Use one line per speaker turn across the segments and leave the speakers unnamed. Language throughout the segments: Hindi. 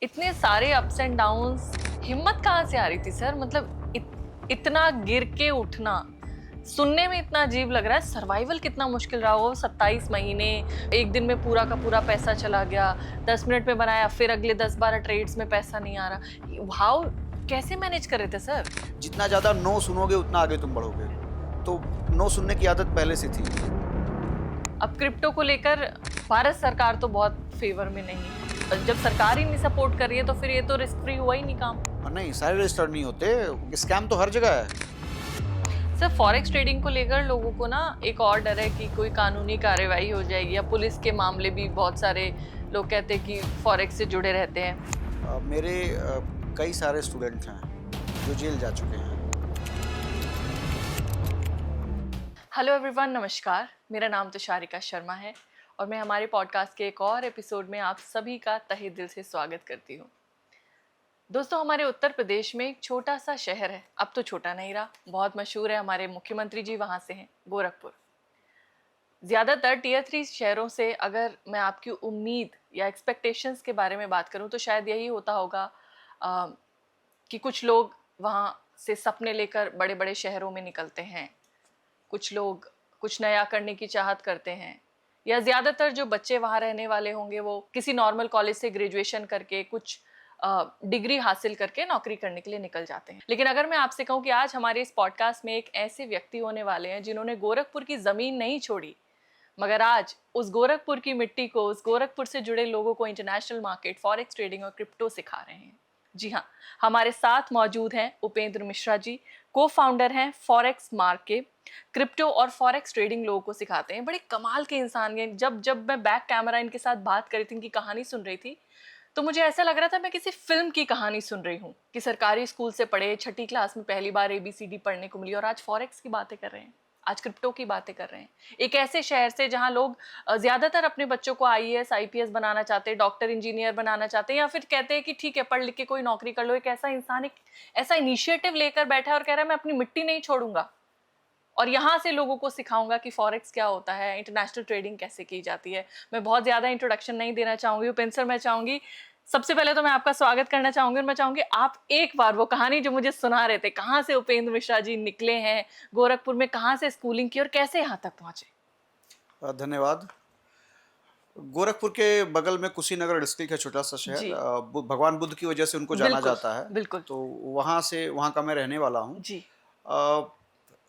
इतने सारे अप्स एंड डाउन्स, हिम्मत कहाँ से आ रही थी सर? मतलब इतना गिर के उठना सुनने में इतना अजीब लग रहा है। सर्वाइवल कितना मुश्किल रहा हो, 27 महीने, एक दिन में पूरा का पूरा पैसा चला गया, 10 मिनट में बनाया, फिर अगले 10-12 ट्रेड्स में पैसा नहीं आ रहा। हाउ, कैसे मैनेज कर रहे थे सर?
जितना ज़्यादा नो सुनोगे उतना आगे तुम बढ़ोगे, तो नो सुनने की आदत पहले से थी।
अब क्रिप्टो को लेकर भारत सरकार तो बहुत फेवर में नहीं है। जब सरकार ही नहीं सपोर्ट कर रही है तो फिर ये तो रिस्क फ्री हुआ ही नहीं काम।
और नहीं, सारे रजिस्टर्ड नहीं होते, स्कैम तो हर जगह है।
सर, फॉरेक्स ट्रेडिंग को लेकर लोगों को ना एक और डर है कि कोई कानूनी कार्रवाई हो जाएगी, या पुलिस के मामले भी बहुत सारे लोग कहते हैं कि फॉरेक्स से जुड़े रहते हैं।
मेरे कई सारे स्टूडेंट हैं जो जेल जा चुके हैं।
हेलो एवरीवन, नमस्कार। मेरा नाम तुषारिका शर्मा है और मैं हमारे पॉडकास्ट के एक और एपिसोड में आप सभी का तहे दिल से स्वागत करती हूँ। दोस्तों, हमारे उत्तर प्रदेश में एक छोटा सा शहर है, अब तो छोटा नहीं रहा, बहुत मशहूर है, हमारे मुख्यमंत्री जी वहाँ से हैं, गोरखपुर। ज़्यादातर टियर 3 शहरों से अगर मैं आपकी उम्मीद या एक्सपेक्टेशंस के बारे में बात करूँ तो शायद यही होता होगा कि कुछ लोग वहाँ से सपने लेकर बड़े बड़े शहरों में निकलते हैं, कुछ लोग कुछ नया करने की चाहत करते हैं, या ज़्यादातर जो बच्चे वहाँ रहने वाले होंगे वो किसी नॉर्मल कॉलेज से ग्रेजुएशन करके कुछ डिग्री हासिल करके नौकरी करने के लिए निकल जाते हैं। लेकिन अगर मैं आपसे कहूँ कि आज हमारे इस पॉडकास्ट में एक ऐसे व्यक्ति होने वाले हैं जिन्होंने गोरखपुर की ज़मीन नहीं छोड़ी, मगर आज उस गोरखपुर की मिट्टी को, उस गोरखपुर से जुड़े लोगों को इंटरनेशनल मार्केट, फॉरेक्स ट्रेडिंग और क्रिप्टो सिखा रहे हैं। जी हाँ, हमारे साथ मौजूद हैं उपेंद्र मिश्रा जी, को फाउंडर हैं फॉरेक्स मार्क के, क्रिप्टो और फॉरेक्स ट्रेडिंग लोगों को सिखाते हैं। बड़े कमाल के इंसान हैं। जब मैं बैक कैमरा इनके साथ बात कर रही थी, इनकी कहानी सुन रही थी, तो मुझे ऐसा लग रहा था मैं किसी फिल्म की कहानी सुन रही हूँ कि सरकारी स्कूल से पढ़े, छठी क्लास में पहली बार ABCD पढ़ने को मिली और आज फॉरेक्स की बातें कर रहे हैं, आज क्रिप्टो की बातें कर रहे हैं। एक ऐसे शहर से जहां लोग ज्यादातर अपने बच्चों को IAS IPS बनाना चाहते हैं, डॉक्टर इंजीनियर बनाना चाहते हैं, या फिर कहते हैं कि ठीक है पढ़ लिख के कोई नौकरी कर लो। एक ऐसा इंसान एक ऐसा इनिशिएटिव लेकर बैठा है और कह रहा है मैं अपनी मिट्टी नहीं छोड़ूंगा और यहाँ से लोगों को सिखाऊंगा कि फॉरेक्स क्या होता है, इंटरनेशनल ट्रेडिंग कैसे की जाती है। मैं बहुत ज़्यादा इंट्रोडक्शन नहीं देना चाहूँगी उपेंद्र सर, मैं चाहूँगी सबसे पहले तो मैं आपका स्वागत करना चाहूँगी और मैं चाहूँगी आप एक बार वो कहानी जो मुझे सुना रहे थे, कहाँ से उपेंद्र मिश्रा जी निकले हैं, गोरखपुर में कहाँ से स्कूलिंग की और कैसे यहाँ तक पहुँचे।
धन्यवाद। गोरखपुर के बगल में कुशीनगर डिस्ट्रिक्ट है, छोटा सा
जी।
शहर। भगवान बुद्ध की वजह से उनको जाना
बिल्कुल,
जाता है।
बिल्कुल।
तो वहाँ का मैं रहने वाला हूँ।
जी।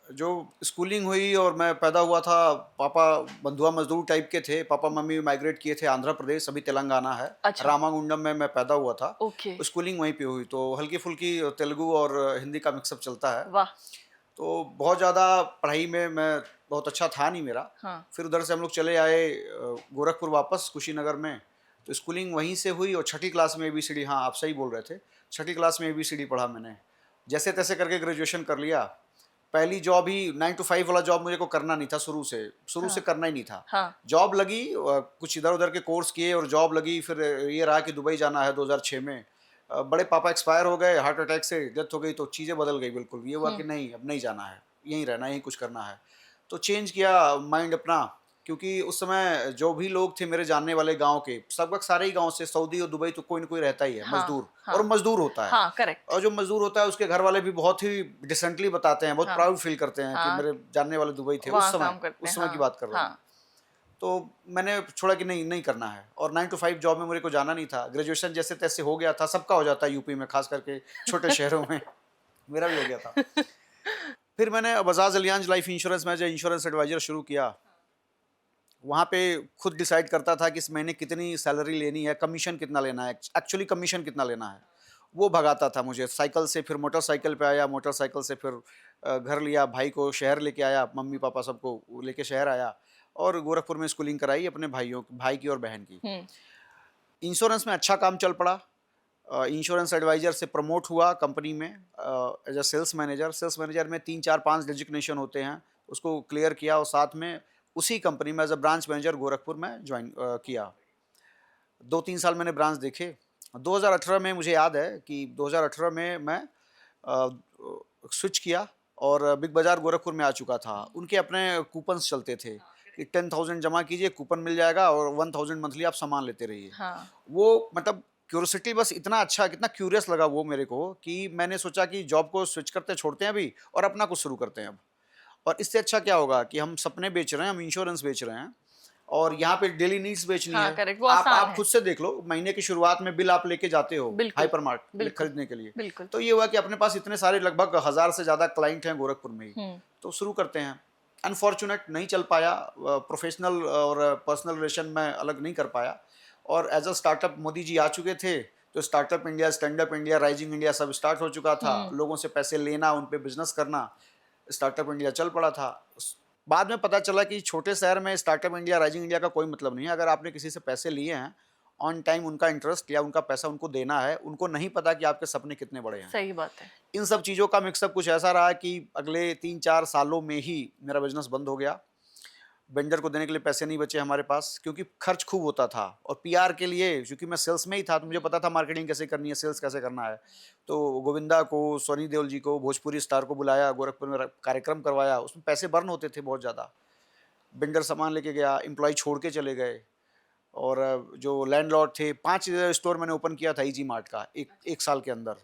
जो स्कूलिंग हुई और मैं पैदा हुआ था, पापा बंधुआ मजदूर टाइप के थे। पापा मम्मी माइग्रेट किए थे आंध्र प्रदेश, अभी तेलंगाना है।
अच्छा।
रामागुंडम में मैं पैदा हुआ था।
ओके।
स्कूलिंग वहीं पे हुई, तो हल्की फुल्की तेलुगु और हिंदी का मिक्सअप चलता है।
वाह।
तो बहुत ज़्यादा पढ़ाई में मैं बहुत अच्छा था नहीं मेरा।
हाँ।
फिर उधर से हम लोग चले आए गोरखपुर वापस कुशीनगर में। तो स्कूलिंग वहीं से हुई और छठी क्लास में ABCD, हाँ आप सही बोल रहे थे, छठी क्लास में ABCD पढ़ा मैंने। जैसे तैसे करके ग्रेजुएशन कर लिया। पहली जॉब ही 9 to 5 वाला जॉब मुझे को करना नहीं था, शुरू से करना ही नहीं था।
हाँ।
जॉब लगी, कुछ इधर उधर के कोर्स किए और जॉब लगी। फिर ये रहा कि दुबई जाना है 2006 में। बड़े पापा एक्सपायर हो गए, हार्ट अटैक से डेथ हो गई, तो चीज़ें बदल गई बिल्कुल। ये हुआ कि नहीं, अब नहीं जाना है, यहीं रहना है, यहीं कुछ करना है। तो चेंज किया माइंड अपना, क्योंकि उस समय जो भी लोग थे मेरे जानने वाले गांव के, लगभग सारे ही गांव से, सऊदी और दुबई तो कोई ना कोई रहता ही है।
हाँ,
मजदूर,
हाँ,
और मजदूर होता है।
हाँ, करेक्ट।
और जो मजदूर होता है उसके घर वाले भी बहुत ही डिसेंटली बताते हैं, बहुत
हाँ,
प्राउड फील करते हैं कि
हाँ,
मेरे जानने वाले दुबई थे
वहाँ काम करते
उस
हैं।
समय की
हाँ,
बात कर रहा हूँ।
हाँ।
तो मैंने छोड़ा कि नहीं, नहीं करना है। और 9 to 5 जॉब में मेरे को जाना नहीं था। ग्रेजुएशन जैसे तैसे हो गया था, सबका हो जाता है यूपी में, खास करके छोटे शहरों में। मेरा भी हो गया था। फिर मैंने बजाज अलियांज लाइफ इंश्योरेंस में जो इंश्योरेंस एडवाइजर शुरू किया। वहाँ पे खुद डिसाइड करता था कि इस महीने कितनी सैलरी लेनी है, कमीशन कितना लेना है, एक्चुअली कमीशन कितना लेना है, वो भगाता था मुझे। साइकिल से फिर मोटरसाइकिल पे आया, मोटरसाइकिल से फिर घर लिया, भाई को शहर लेके आया, मम्मी पापा सबको लेके शहर आया और गोरखपुर में स्कूलिंग कराई अपने भाई की और बहन की। इंश्योरेंस में अच्छा काम चल पड़ा। इंश्योरेंस एडवाइजर से प्रमोट हुआ कंपनी में as a sales manager. Sales manager में 3 4 5 डेजिग्नेशन होते हैं, उसको क्लियर किया और साथ में उसी कंपनी में as a branch manager Gorakhpur में ज्वाइन किया। 2-3 साल मैंने ब्रांच देखे। 2018 में मुझे याद है कि 2018 में मैं स्विच किया और बिग बाज़ार गोरखपुर में आ चुका था। उनके अपने कूपन्स चलते थे कि 10,000 जमा कीजिए, कूपन मिल जाएगा और 1,000 मंथली आप सामान लेते रहिए।
हाँ।
वो मतलब क्यूरियोसिटी बस इतना अच्छा, कितना क्यूरियस लगा वो मेरे को कि मैंने सोचा कि जॉब को स्विच करते छोड़ते हैं अभी और अपना कुछ शुरू करते हैं अब। और इससे अच्छा क्या होगा कि हम सपने बेच रहे हैं, हम इंश्योरेंस बेच रहे हैं और यहाँ पे डेली नीड्स बेचनी
हाँ
है।
करेक्ट, वो
आप
आसान
आप
है।
खुद से देख लो, महीने की शुरुआत में बिल आप लेके जाते हो
बिल्कुल
हाइपर मार्ट
बिल्कुल
खरीदने के लिए।
बिल्कुल।
तो ये हुआ कि अपने पास इतने सारे लगभग 1000 से ज़्यादा क्लाइंट हैं गोरखपुर में ही,
हम्म।
तो शुरू करते हैं। अनफॉर्चुनेट नहीं चल पाया, प्रोफेशनल और पर्सनल रिलेशन में अलग नहीं कर पाया। और as a startup Modi ji आ चुके थे, तो startup India, stand up India, rising India सब स्टार्ट हो चुका था। लोगों से पैसे लेना, उन पे बिजनेस करना, स्टार्टअप इंडिया चल पड़ा था। बाद में पता चला कि छोटे शहर में स्टार्टअप इंडिया, राइजिंग इंडिया का कोई मतलब नहीं है। अगर आपने किसी से पैसे लिए हैं, ऑन टाइम उनका इंटरेस्ट या उनका पैसा उनको देना है, उनको नहीं पता कि आपके सपने कितने बड़े हैं।
सही बात है।
इन सब चीज़ों का मिक्सअप कुछ ऐसा रहा कि अगले 3-4 सालों में ही मेरा बिजनेस बंद हो गया। वेंडर को देने के लिए पैसे नहीं बचे हमारे पास, क्योंकि खर्च खूब होता था। और पीआर के लिए, क्योंकि मैं सेल्स में ही था, तो मुझे पता था मार्केटिंग कैसे करनी है, सेल्स कैसे करना है। तो गोविंदा को, सनी देओल जी को, भोजपुरी स्टार को बुलाया, गोरखपुर में कार्यक्रम करवाया। उसमें पैसे बर्न होते थे बहुत ज़्यादा। वेंडर सामान लेके गया, एम्प्लॉय छोड़ के चले गए। और जो लैंडलॉर्ड थे, 5 स्टोर मैंने ओपन किया था ईजी मार्ट का एक साल के अंदर,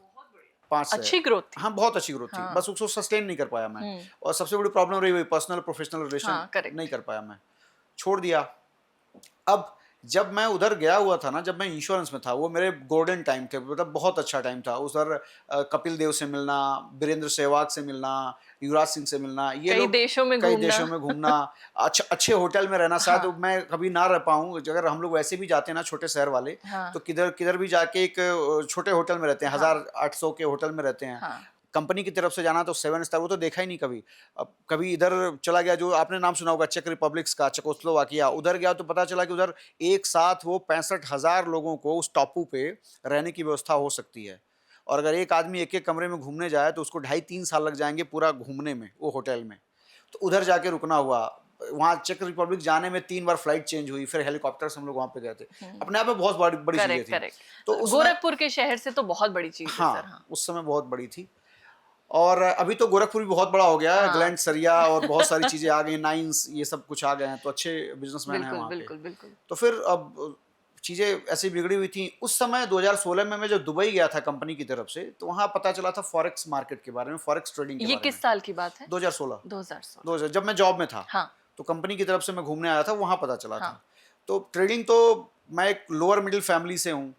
5 से।
अच्छी ग्रोथ थी।
हाँ, बहुत अच्छी ग्रोथ थी।
हाँ।
बस उसको सस्टेन नहीं कर पाया मैं। और सबसे बड़ी प्रॉब्लम रही हुई पर्सनल प्रोफेशनल रिलेशन
हाँ करेक्ट।
नहीं कर पाया मैं, छोड़ दिया। अब जब मैं उधर गया हुआ था ना, जब मैं इंश्योरेंस में था, वो मेरे गोल्डन टाइम थे, मतलब बहुत अच्छा टाइम था उधर। कपिल देव से मिलना, वीरेंद्र सहवाग से मिलना, युवराज सिंह से मिलना, ये
कई
लोग
देशों में
कई
घूमना।
देशों में घूमना, अच्छे होटल में रहना। शायद
हाँ।
मैं कभी ना रह पाऊँ। अगर हम लोग वैसे भी जाते हैं ना, छोटे शहर वाले,
हाँ।
तो किधर किधर भी जाके एक छोटे होटल में रहते हैं,
हाँ।
1800 के होटल में रहते हैं।
हाँ
कंपनी की तरफ से जाना तो 7 स्टार, वो तो देखा ही नहीं कभी। अब कभी इधर चला गया, जो आपने नाम सुना होगा चेक रिपब्लिक्स का, चेकोस्लोवाकिया, उधर गया तो पता चला कि उधर एक साथ वो 65,000 लोगों को उस टापू पे रहने की व्यवस्था हो सकती है। और अगर एक आदमी एक-एक कमरे में घूमने जाए तो उसको 2.5-3 साल लग जाएँगे पूरा घूमने में, वो होटल में। तो उधर जाके रुकना हुआ। वहाँ चेक रिपब्लिक जाने में 3 बार फ्लाइट चेंज हुई, फिर हेलीकॉप्टर से हम लोग वहाँ पे गए थे। अपने आप में बहुत बड़ी बड़ी चीज़ें
करेक्ट
थी।
करेक्ट।
तो उसमें
गोरखपुर के शहर से तो बहुत बड़ी चीज है सर।
हाँ,
हाँ
उस समय बहुत बड़ी थी। और अभी तो गोरखपुर भी बहुत बड़ा हो गया है,
हाँ
ग्लैंड सरिया और बहुत सारी चीज़ें आ गई हैं, नाइन्स, ये सब कुछ आ गए हैं, तो अच्छे बिजनेसमैन हैं
बिल्कुल
वहाँ पे।
बिल्कुल बिल्कुल।
तो फिर अब चीज़ें ऐसी बिगड़ी हुई थी। उस समय 2016 में मैं जब दुबई गया था कंपनी की तरफ से, तो वहाँ पता चला था फॉरेक्स मार्केट के बारे में, फॉरेक्स ट्रेडिंग के
ये
बारे में।
किस साल की बात है?
2016,
2016।
2000 जब मैं जॉब में था,
हाँ
तो कंपनी की तरफ से मैं घूमने आया था, वहाँ पता चला
हाँ
था। तो ट्रेडिंग तो, मैं एक लोअर मिडिल फैमिली से हूँ,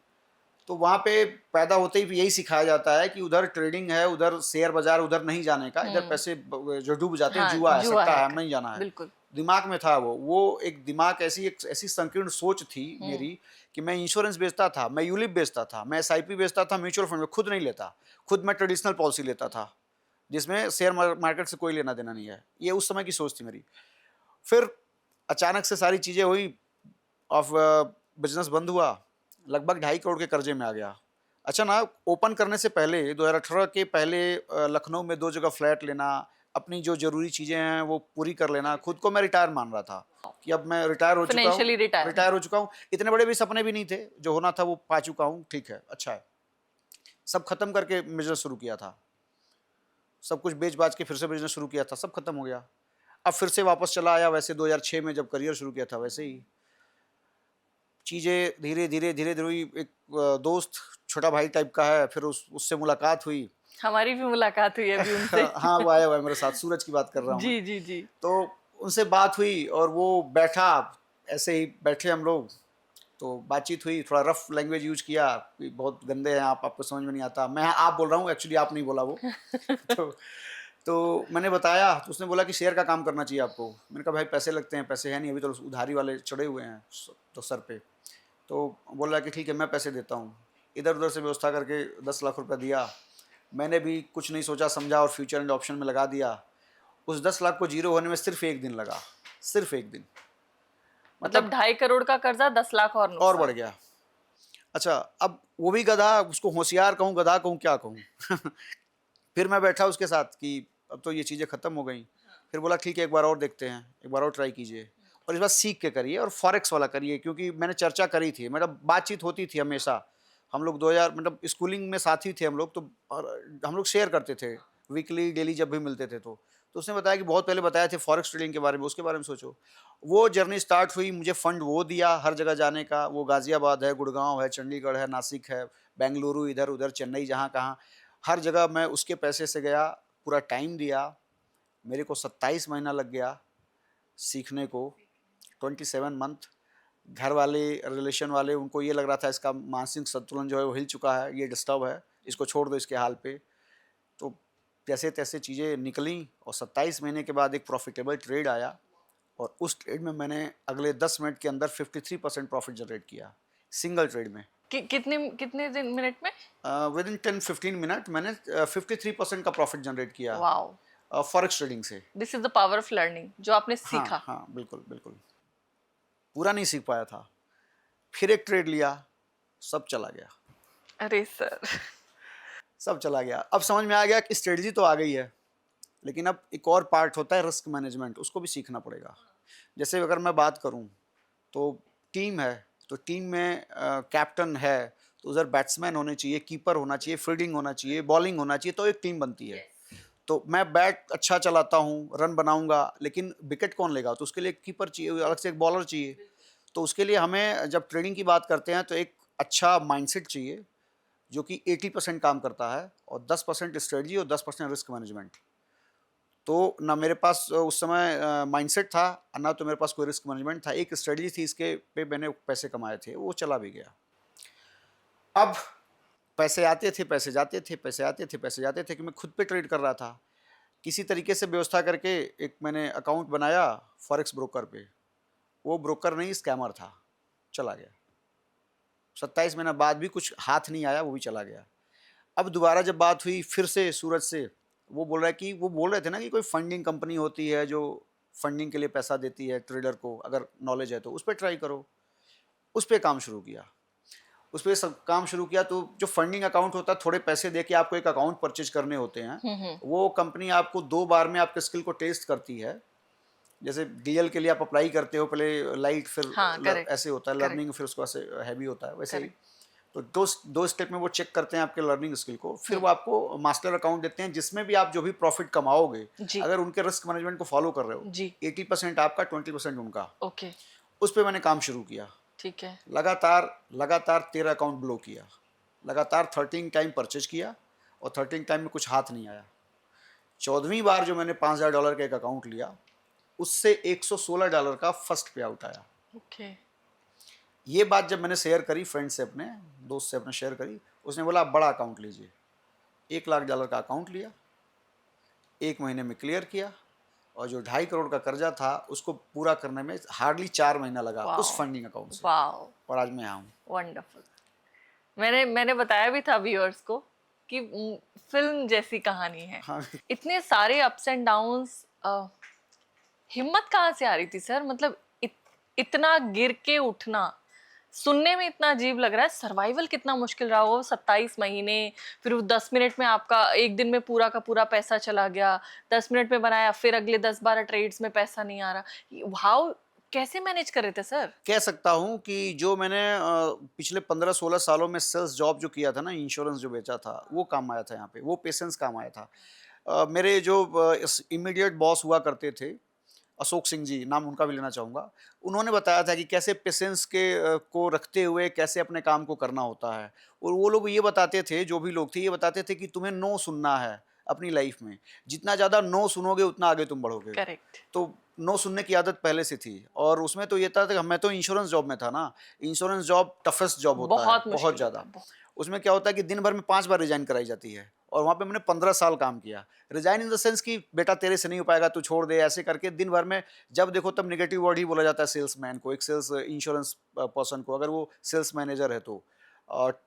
तो वहाँ पे पैदा होते ही यही सिखाया जाता है कि उधर ट्रेडिंग है, उधर शेयर बाजार उधर नहीं जाने का, इधर पैसे जो डूब जाते हैं,
हाँ
जुआ है,
जुआ
सट्टा
है
है, नहीं जाना है।
बिल्कुल।
दिमाग में था वो एक दिमाग, एक ऐसी संकीर्ण सोच थी मेरी कि मैं इंश्योरेंस बेचता था, मैं यूलिप बेचता था, मैं एसआईपी बेचता था, म्यूचुअल फंड में खुद नहीं लेता, खुद मैं ट्रेडिशनल पॉलिसी लेता था, जिसमें शेयर मार्केट से कोई लेना देना नहीं है। ये उस समय की सोच थी मेरी। फिर अचानक से सारी चीज़ें हुई, ऑफ बिजनेस बंद हुआ, लगभग 2.5 करोड़ के कर्जे में आ गया। अच्छा ना, ओपन करने से पहले 2018 के पहले लखनऊ में 2 जगह फ्लैट लेना, अपनी जो ज़रूरी चीज़ें हैं वो पूरी कर लेना, खुद को मैं रिटायर मान रहा था कि अब मैं रिटायर हो चुका हूँ,
फाइनेंशियली रिटायर।
रिटायर हो चुका हूँ। इतने बड़े भी सपने भी नहीं थे, जो होना था वो पा चुका हूँ, ठीक है, अच्छा है। सब खत्म करके बिजनेस शुरू किया था, सब कुछ बेच-बाच के फिर से बिजनेस शुरू किया था, सब खत्म हो गया। अब फिर से वापस चला आया वैसे 2006 में जब करियर शुरू किया था, वैसे ही चीज़ें धीरे-धीरे हुई। एक दोस्त, छोटा भाई टाइप का है, फिर उससे मुलाकात हुई।
हमारी भी मुलाकात हुई अभी उनसे।
हाँ, वो आया हुआ है मेरे साथ, सूरज की बात कर रहा हूँ मैं।
जी जी जी।
तो उनसे बात हुई और वो बैठा, ऐसे ही बैठे हम लोग, तो बातचीत हुई, थोड़ा रफ लैंग्वेज यूज़ किया कि बहुत गंदे हैं आप, आपको समझ में नहीं आता। मैं आप बोल रहा हूँ, एक्चुअली आप नहीं बोला वो। तो तो मैंने बताया, तो उसने बोला कि शेयर का काम करना चाहिए आपको। मैंने कहा भाई पैसे लगते हैं, पैसे हैं नहीं, अभी तो उधारी वाले चढ़े हुए हैं तो सर पे। तो बोल रहा कि ठीक है मैं पैसे देता हूँ। इधर उधर से व्यवस्था करके 10 लाख रुपया दिया। मैंने भी कुछ नहीं सोचा समझा और फ्यूचर एंड ऑप्शन में लगा दिया। उस 10 लाख को जीरो होने में सिर्फ 1 दिन लगा, सिर्फ 1 दिन।
मतलब 2.5 करोड़ का कर्जा 10 लाख और
और बढ़
नुकसान।
गया। अच्छा, अब वो भी गधा, उसको होशियार कहूँ, गधा कहूँ, क्या कहूँ। फिर मैं बैठा उसके साथ कि अब तो ये चीज़ें ख़त्म हो गई। फिर बोला ठीक है एक बार और देखते हैं, एक बार और ट्राई कीजिए और इस बार सीख के करिए और फॉरेक्स वाला करिए, क्योंकि मैंने चर्चा करी थी, मतलब बातचीत होती थी हमेशा। हम लोग 2000 मतलब स्कूलिंग में साथ ही थे हम लोग, तो और हम लोग शेयर करते थे वीकली डेली जब भी मिलते थे। तो तो उसने बताया कि बहुत पहले बताया थे फॉरेक्स ट्रेडिंग के बारे में, उसके बारे में सोचो। वो जर्नी स्टार्ट हुई, मुझे फंड वो दिया हर जगह जाने का, वो गाज़ियाबाद है, गुड़गाँव है, चंडीगढ़ है, नासिक है, बेंगलुरु, इधर-उधर, चेन्नई, जहाँ कहाँ, हर जगह मैं उसके पैसे से गया, पूरा टाइम दिया। मेरे को 27 महीना लग गया सीखने को, 27 मंथ। घर वाले, रिलेशन वाले, उनको ये लग रहा था इसका मानसिक संतुलन जो है वो हिल चुका है, ये डिस्टर्ब है, इसको छोड़ दो इसके हाल पे। तो जैसे-तैसे चीज़ें निकलीं और 27 महीने के बाद एक प्रॉफिटेबल ट्रेड आया और उस ट्रेड में मैंने अगले 10 मिनट के अंदर 53% प्रॉफिट जनरेट किया, सिंगल ट्रेड में।
कितने कितने दिन मिनट में?
विदिन 10-15 मिनट मैंने 53% का प्रॉफिट जनरेट किया
वाओ,
फॉरेक्स ट्रेडिंग से।
This is the power of learning जो आपने
हाँ,
सीखा।
हाँ, बिल्कुल, बिल्कुल। पूरा नहीं सीख पाया था। फिर एक ट्रेड लिया, सब चला गया।
अरे सर।
सब चला गया। अब समझ में आ गया कि स्ट्रेटजी तो आ गई है, लेकिन अब एक और पार्ट होता है रिस्क मैनेजमेंट, उसको भी सीखना पड़ेगा। जैसे अगर मैं बात करूं तो टीम है, तो टीम में कैप्टन है, तो उधर बैट्समैन होने चाहिए, कीपर होना चाहिए, फील्डिंग होना चाहिए, बॉलिंग होना चाहिए, तो एक टीम बनती है। तो मैं बैट अच्छा चलाता हूँ, रन बनाऊंगा, लेकिन विकेट कौन लेगा? तो उसके लिए एक कीपर चाहिए, अलग से एक बॉलर चाहिए। तो उसके लिए हमें जब ट्रेडिंग की बात करते हैं तो एक अच्छा माइंडसेट चाहिए जो कि 80% काम करता है और 10% स्ट्रेटजी और 10% रिस्क मैनेजमेंट। तो ना मेरे पास उस समय माइंडसेट था, ना तो मेरे पास कोई रिस्क मैनेजमेंट था। एक स्ट्रेटजी थी, इसके पे मैंने पैसे कमाए थे, वो चला भी गया। अब पैसे आते थे, पैसे जाते थे, पैसे आते थे, पैसे जाते थे कि मैं खुद पे ट्रेड कर रहा था। किसी तरीके से व्यवस्था करके एक मैंने अकाउंट बनाया फॉरेक्स ब्रोकर पे। वो ब्रोकर नहीं, स्कैमर था, चला गया। 27 महीना बाद भी कुछ हाथ नहीं आया, वो भी चला गया। अब दोबारा जब बात हुई फिर से सूरज से, वो बोल रहा है कि वो बोल रहे थे ना कि कोई फंडिंग कंपनी होती है जो फंडिंग के लिए पैसा देती है ट्रेडर को, अगर नॉलेज है तो उस पर ट्राई करो। उस पर काम शुरू किया, उस पर सब काम शुरू किया। तो जो फंडिंग अकाउंट होता है, थोड़े पैसे दे के आपको एक अकाउंट परचेज करने होते हैं। वो कंपनी आपको 2 बार में आपके स्किल को टेस्ट करती है। जैसे डीएल के लिए आप अप्लाई करते हो, पहले लाइट, फिर
हाँ, करेक्ट,
ऐसे होता है लर्निंग, फिर उसको ऐसे हैवी होता है, वैसे ही। तो दो स्टेप में वो चेक करते हैं आपके लर्निंग स्किल को, फिर वो आपको मास्टर अकाउंट देते हैं जिसमें भी आप जो भी प्रॉफिट कमाओगे,
जी,
अगर उनके रिस्क मैनेजमेंट को फॉलो कर रहे हो,
जी,
80% आपका, 20% उनका।
ओके,
उस पर मैंने काम शुरू किया।
ठीक है।
लगातार लगातार 13 अकाउंट ब्लो किया, लगातार 13 टाइम परचेज किया और 13 टाइम में कुछ हाथ नहीं आया। 14वीं बार जो मैंने $5000 का एक अकाउंट लिया, उससे $116 का फर्स्ट पे आउट आया।
ओके,
ये बात जब मैंने शेयर करी फ्रेंड से, अपने दोस्त से अपने शेयर करी, उसने बोला आप बड़ा अकाउंट लीजिए। $1 लाख का अकाउंट लिया, 1 महीने में क्लियर किया और जो 2.5 करोड़ का कर्जा था उसको पूरा करने में हार्डली 4 महीना लगा उस
वाओ,
फंडिंग अकाउंट से।
वाओ,
और आज मैं यहाँ हूँ।
वंडरफुल। मैंने बताया भी था व्यूअर्स को कि फिल्म जैसी कहानी है।
हाँ।
इतने सारे अप्स एंड डाउन्स, हिम्मत कहाँ से आ रही थी सर? मतलब इतना गिर के उठना सुनने में इतना अजीब लग रहा है। सर्वाइवल कितना मुश्किल रहा होगा 27 महीने, फिर वो 10 मिनट में आपका एक दिन में पूरा का पूरा पैसा चला गया। 10 मिनट में बनाया, फिर अगले 10-12 ट्रेड्स में पैसा नहीं आ रहा। हाउ, कैसे मैनेज कर रहे थे सर?
कह सकता हूँ कि जो मैंने पिछले 15-16 सालों में सेल्स जॉब जो किया था ना, इंश्योरेंस जो बेचा था, वो काम आया था यहाँ पे, वो पेशेंस काम आया था। मेरे जो इमीडिएट बॉस हुआ करते थे, अशोक सिंह जी, नाम उनका भी लेना चाहूँगा, उन्होंने बताया था कि कैसे पेशेंस को रखते हुए कैसे अपने काम को करना होता है। और वो लोग ये बताते थे, जो भी लोग थे ये बताते थे कि तुम्हें नो सुनना है अपनी लाइफ में। जितना ज़्यादा नो सुनोगे उतना आगे तुम बढ़ोगे।
करेक्ट।
तो नो सुनने की आदत पहले से थी और उसमें तो ये था कि मैं तो इंश्योरेंस जॉब में था ना। इंश्योरेंस जॉब टफेस्ट जॉब होता है,
बहुत
बहुत
मुश्किल
ज़्यादा।
होता है।
उसमें क्या होता है कि दिन भर में 5 बार रिजाइन कराई जाती है और वहाँ पे मैंने 15 साल काम किया। रिजाइन इन द सेंस कि बेटा तेरे से नहीं हो पाएगा, तू छोड़ दे, ऐसे करके दिन भर में जब देखो तब नेगेटिव वर्ड ही बोला जाता है सेल्समैन को, एक सेल्स इंश्योरेंस पर्सन को, अगर वो सेल्स मैनेजर है तो। और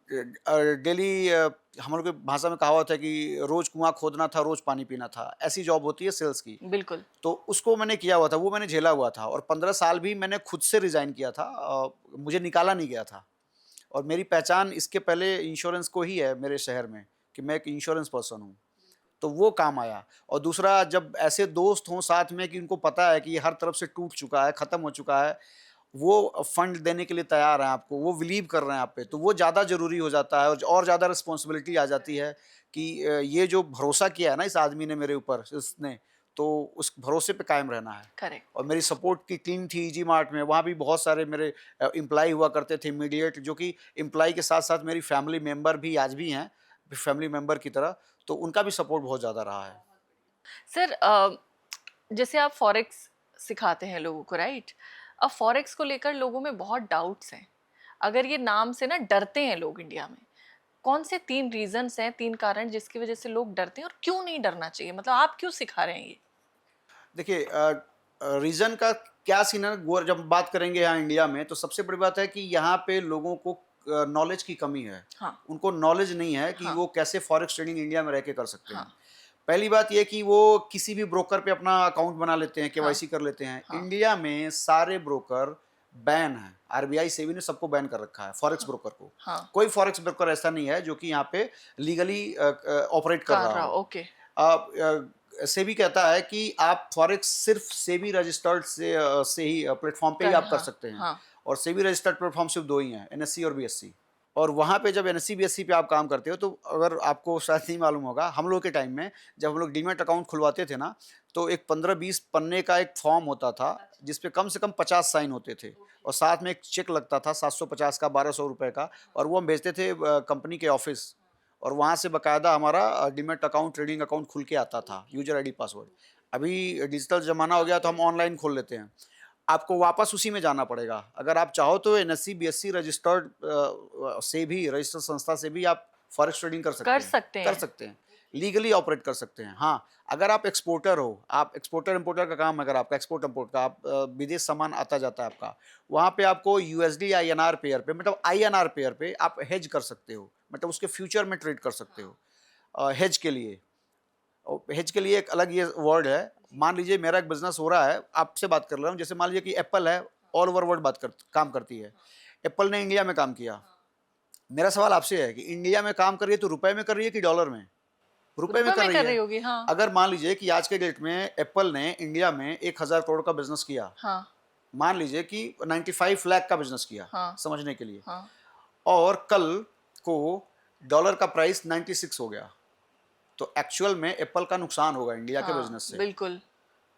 डेली हम लोग की भाषा में कहावत है कि रोज कुआं खोदना था, रोज पानी पीना था, ऐसी जॉब होती है सेल्स की।
बिल्कुल।
तो उसको मैंने किया हुआ था, वो मैंने झेला हुआ था और 15 साल भी मैंने खुद से रिजाइन किया था। मुझे निकाला नहीं गया था और मेरी पहचान इसके पहले इंश्योरेंस को ही है मेरे शहर में कि मैं एक इंश्योरेंस पर्सन हूँ। तो वो काम आया। और दूसरा, जब ऐसे दोस्त हों साथ में कि उनको पता है कि ये हर तरफ से टूट चुका है, ख़त्म हो चुका है, वो फंड देने के लिए तैयार हैं आपको, वो बिलीव कर रहे हैं आप पे, तो वो ज़्यादा ज़रूरी हो जाता है और ज़्यादा रिस्पॉन्सिबिलिटी आ जाती है कि ये जो भरोसा किया है ना इस आदमी ने मेरे ऊपर, इसने, तो उस भरोसे पे कायम रहना है।
करेक्ट।
और मेरी सपोर्ट की टीम थी ईजी मार्ट में, वहाँ भी बहुत सारे मेरे एम्प्लॉय हुआ करते थे इमीडिएट, जो कि एम्प्लॉय के साथ साथ मेरी फैमिली मेंबर भी आज भी हैं, फैमिली मेंबर की तरह, तो उनका भी सपोर्ट बहुत ज़्यादा रहा है।
सर जैसे आप फॉरेक्स सिखाते हैं लोगों को, राइट? अब फॉरेक्स को लेकर लोगों में बहुत डाउट्स हैं। अगर ये नाम से ना डरते हैं लोग इंडिया में, कौन से 3 रीजंस हैं, 3 कारण जिसकी वजह से लोग डरते हैं और क्यों नहीं डरना चाहिए? मतलब आप क्यों सिखा रहे हैं ये?
देखिए रीज़न का क्या सीन है, जब बात करेंगे यहाँ इंडिया में, तो सबसे बड़ी बात है कि यहाँ पे लोगों को नॉलेज की कमी है।
हाँ।
उनको नॉलेज नहीं है कि
हाँ।
वो कैसे फॉरेक्स ट्रेडिंग इंडिया में रह के कर सकते हैं।
हाँ।
पहली बात ये कि वो किसी भी ब्रोकर पे अपना अकाउंट बना लेते हैं,
हाँ।
केवाईसी कर लेते हैं।
हाँ।
इंडिया में सारे ब्रोकर बैन हैं। आरबीआई सेबी ने सबको बैन कर रखा है, फॉरेक्स ब्रोकर को।
हाँ।
कोई फॉरेक्स ब्रोकर ऐसा नहीं है जो कि यहाँ पे लीगली ऑपरेट कर रहा हो।
ओके।
सेबी कहता है कि आप फॉरेक्स सिर्फ सेबी रजिस्टर्ड से ही प्लेटफॉर्म पे ही आप कर
हाँ।
सकते हैं।
हाँ।
और सेबी रजिस्टर्ड प्लेटफॉर्म सिर्फ 2 ही हैं, एनएससी और बीएससी। और वहाँ पे जब एनएससी बीएससी पे आप काम करते हो, तो अगर आपको शायद नहीं मालूम होगा, हम लोग के टाइम में जब हम लोग डीमैट अकाउंट खुलवाते थे ना, तो एक 15-20 पन्ने का एक फॉर्म होता था, जिसपे कम से कम 50 साइन होते थे, और साथ में एक चेक लगता था 750 का, 1200 रुपए का, और वो हम भेजते थे कंपनी के ऑफिस, और वहाँ से बाकायदा हमारा डीमैट अकाउंट, ट्रेडिंग अकाउंट खुल के आता था, यूजर आईडी पासवर्ड। अभी डिजिटल ज़माना हो गया, तो हम ऑनलाइन खोल लेते हैं। आपको वापस उसी में जाना पड़ेगा। अगर आप चाहो तो एनएससी बीएससी रजिस्टर्ड से भी, रजिस्टर्ड संस्था से भी आप फॉरेक्स ट्रेडिंग कर सकते
कर
हैं।
सकते
कर
हैं।
सकते हैं, लीगली ऑपरेट कर सकते हैं। हाँ, अगर आप एक्सपोर्टर हो, आप एक्सपोर्टर इम्पोर्टर का काम है, अगर आपका एक्सपोर्ट इम्पोर्ट का, आप विदेश सामान आता जाता है आपका, वहाँ पे आपको यूएसडी आईएनआर पेयर पे, मतलब आईएनआर पेयर पे आप हेज कर सकते हो, मतलब उसके फ्यूचर में ट्रेड कर सकते हो हेज के लिए। और हेज के लिए एक अलग ये वर्ड है। मान लीजिए मेरा एक बिजनेस हो रहा है, आपसे बात कर रहा हूँ, जैसे मान लीजिए कि एप्पल है, ऑल ओवर वर्ल्ड काम करती है। एप्पल ने इंडिया में काम किया। मेरा सवाल आपसे है कि इंडिया में काम कर रही है तो रुपए में कर रही है कि डॉलर में? रुपए में
रुपए
कर
में
रही
कर रही
है।
होगी। हाँ।
अगर मान लीजिए कि आज के डेट में एप्पल ने इंडिया में 1000 करोड़ का बिजनेस किया,
हाँ।
मान लीजिए कि 95 लाख का बिजनेस किया,
हाँ।
समझने के लिए,
हाँ।
और कल को डॉलर का प्राइस 96 हो गया, तो एक्चुअल में एप्पल का नुकसान होगा इंडिया के
हाँ।
बिजनेस से।
बिल्कुल।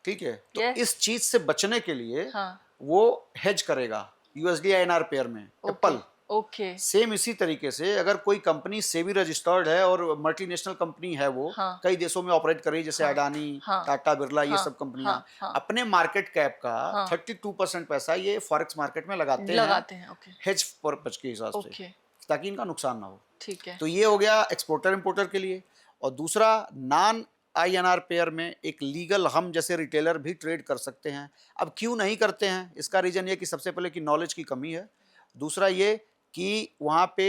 ठीक है, तो
यस।
इस चीज से बचने के लिए
हाँ।
वो हेज करेगा यूएसडी आईएनआर पेयर में,
ओके।
एप्पल।
ओके।
सेम इसी तरीके से अगर कोई कंपनी सेबी रजिस्टर्ड है और मल्टीनेशनल कंपनी है, वो
हाँ।
कई देशों में ऑपरेट कर रही है, जैसे
हाँ।
अडानी,
हाँ।
टाटा बिरला, ये
हाँ।
सब कंपनियां,
हाँ। हाँ।
अपने मार्केट कैप का
हाँ।
32% पैसा ये फॉरेक्स मार्केट में लगाते हैं,
लगाते हैं। ओके।
हेज पर्पज के हिसाब से,
ओके।
ताकि इनका नुकसान ना हो।
ठीक है।
तो ये हो गया एक्सपोर्टर इंपोर्टर के लिए। और दूसरा, नॉन आईएनआर पेयर में एक लीगल हम जैसे रिटेलर भी ट्रेड कर सकते हैं। अब क्यों नहीं करते हैं, इसका रीजन ये कि सबसे पहले कि नॉलेज की कमी है। दूसरा ये कि वहाँ पे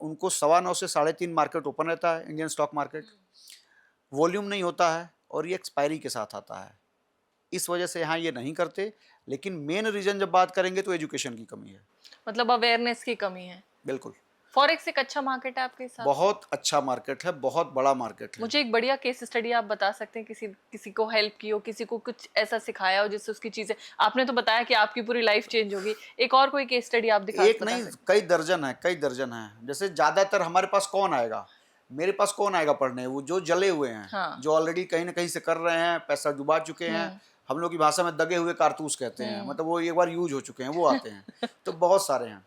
उनको 9:15 से 3:30 मार्केट ओपन रहता है, इंडियन स्टॉक मार्केट, वॉल्यूम नहीं होता है, और ये एक्सपायरी के साथ आता है। इस वजह से यहाँ ये नहीं करते। लेकिन मेन रीजन जब बात करेंगे तो एजुकेशन की कमी है।
मतलब अवेयरनेस की कमी है।
बिल्कुल।
फॉरेक्स एक अच्छा मार्केट है आपके हिसाब से?
बहुत अच्छा मार्केट है, बहुत बड़ा मार्केट है।
मुझे एक बढ़िया केस स्टडी आप बता सकते हैं, किसी किसी को हेल्प की हो, किसी को कुछ ऐसा सिखाया हो जिससे उसकी चीजें, आपने तो बताया कि आपकी पूरी लाइफ चेंज होगी, एक और कोई केस स्टडी आप
एक
बता
नहीं,
सकते
कई दर्जन है, कई दर्जन है। जैसे ज्यादातर हमारे पास कौन आएगा, मेरे पास कौन आएगा पढ़ने? वो जो जले हुए हैं,
हाँ।
जो ऑलरेडी कहीं ना कहीं से कर रहे हैं, पैसा डुबा चुके हैं। हम लोग की भाषा में दगे हुए कारतूस कहते हैं, मतलब वो एक बार यूज हो चुके हैं, वो आते हैं। तो बहुत सारे हैं।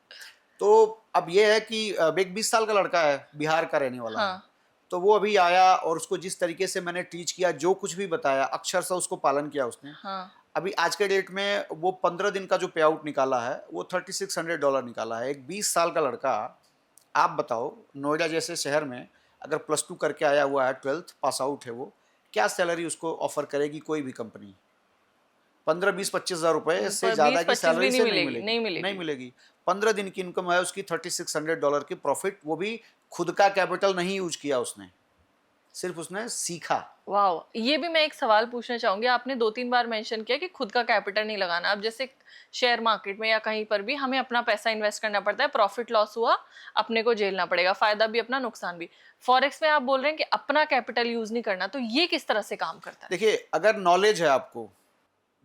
तो अब ये है कि एक 20 साल का लड़का है, बिहार का रहने वाला है।
हाँ।
तो वो अभी आया, और उसको जिस तरीके से मैंने टीच किया, जो कुछ भी बताया, अक्षर से उसको पालन किया उसने।
हाँ।
अभी आज के डेट में वो 15 दिन का जो पे आउट निकाला है, वो $3600 निकाला है। एक 20 साल का लड़का, आप बताओ, नोएडा जैसे शहर में अगर +2 करके आया हुआ है, 12th पास आउट है वो, क्या सैलरी उसको ऑफर करेगी कोई भी कंपनी? 15-20-25 हज़ार रुपए से ज़्यादा की
20-25 भी
सैलरी
नहीं
से
मिलेगी, नहीं
नहीं
मिलेगी।
मिलेगी। 15 दिन की इनकम है उसकी $3600 की प्रॉफिट, वो भी खुद का कैपिटल नहीं यूज किया उसने, सिर्फ उसने सीखा।
वाह, ये भी मैं एक सवाल पूछना चाहूंगी। आपने 2-3 बार मेंशन किया कि खुद का कैपिटल नहीं लगाना। अब जैसे शेयर मार्केट में या कहीं पर भी हमें अपना पैसा इन्वेस्ट करना पड़ता है, प्रॉफिट लॉस हुआ अपने को झेलना पड़ेगा, फायदा भी अपना, नुकसान भी। फॉरेक्स में आप बोल रहे हैं कि अपना कैपिटल यूज नहीं करना, तो ये किस तरह से काम करता है?
देखिए, अगर नॉलेज है आपको,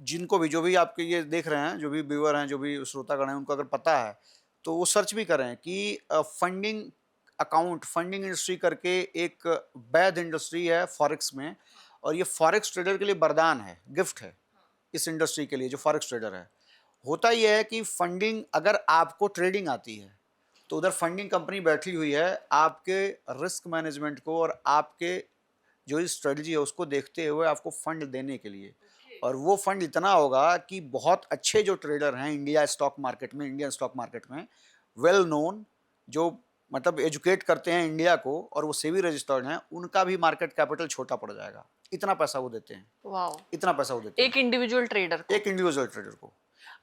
जिनको भी, जो भी आपके ये देख रहे हैं, जो भी व्यूअर हैं, जो भी श्रोतागण हैं, उनको अगर पता है तो वो सर्च भी करें कि फंडिंग अकाउंट, फंडिंग इंडस्ट्री करके एक वैध इंडस्ट्री है फॉरेक्स में, और ये फॉरेक्स ट्रेडर के लिए वरदान है, गिफ्ट है इस इंडस्ट्री के लिए जो फॉरेक्स ट्रेडर है। होता ये है कि फंडिंग, अगर आपको ट्रेडिंग आती है तो उधर फंडिंग कंपनी बैठी हुई है आपके रिस्क मैनेजमेंट को और आपके जो स्ट्रेटजी है उसको देखते हुए आपको फंड देने के लिए। और वो फंड इतना होगा कि बहुत अच्छे जो ट्रेडर हैं इंडिया स्टॉक मार्केट में, इंडियन स्टॉक मार्केट में वेल नोन, जो मतलब एजुकेट करते हैं इंडिया को और वो सेबी रजिस्टर्ड हैं, उनका भी मार्केट कैपिटल छोटा पड़ जाएगा। इतना पैसा वो देते हैं,
वाओ,
इतना पैसा वो देते हैं
एक इंडिविजुअल ट्रेडर को।
एक इंडिविजुअल ट्रेडर को।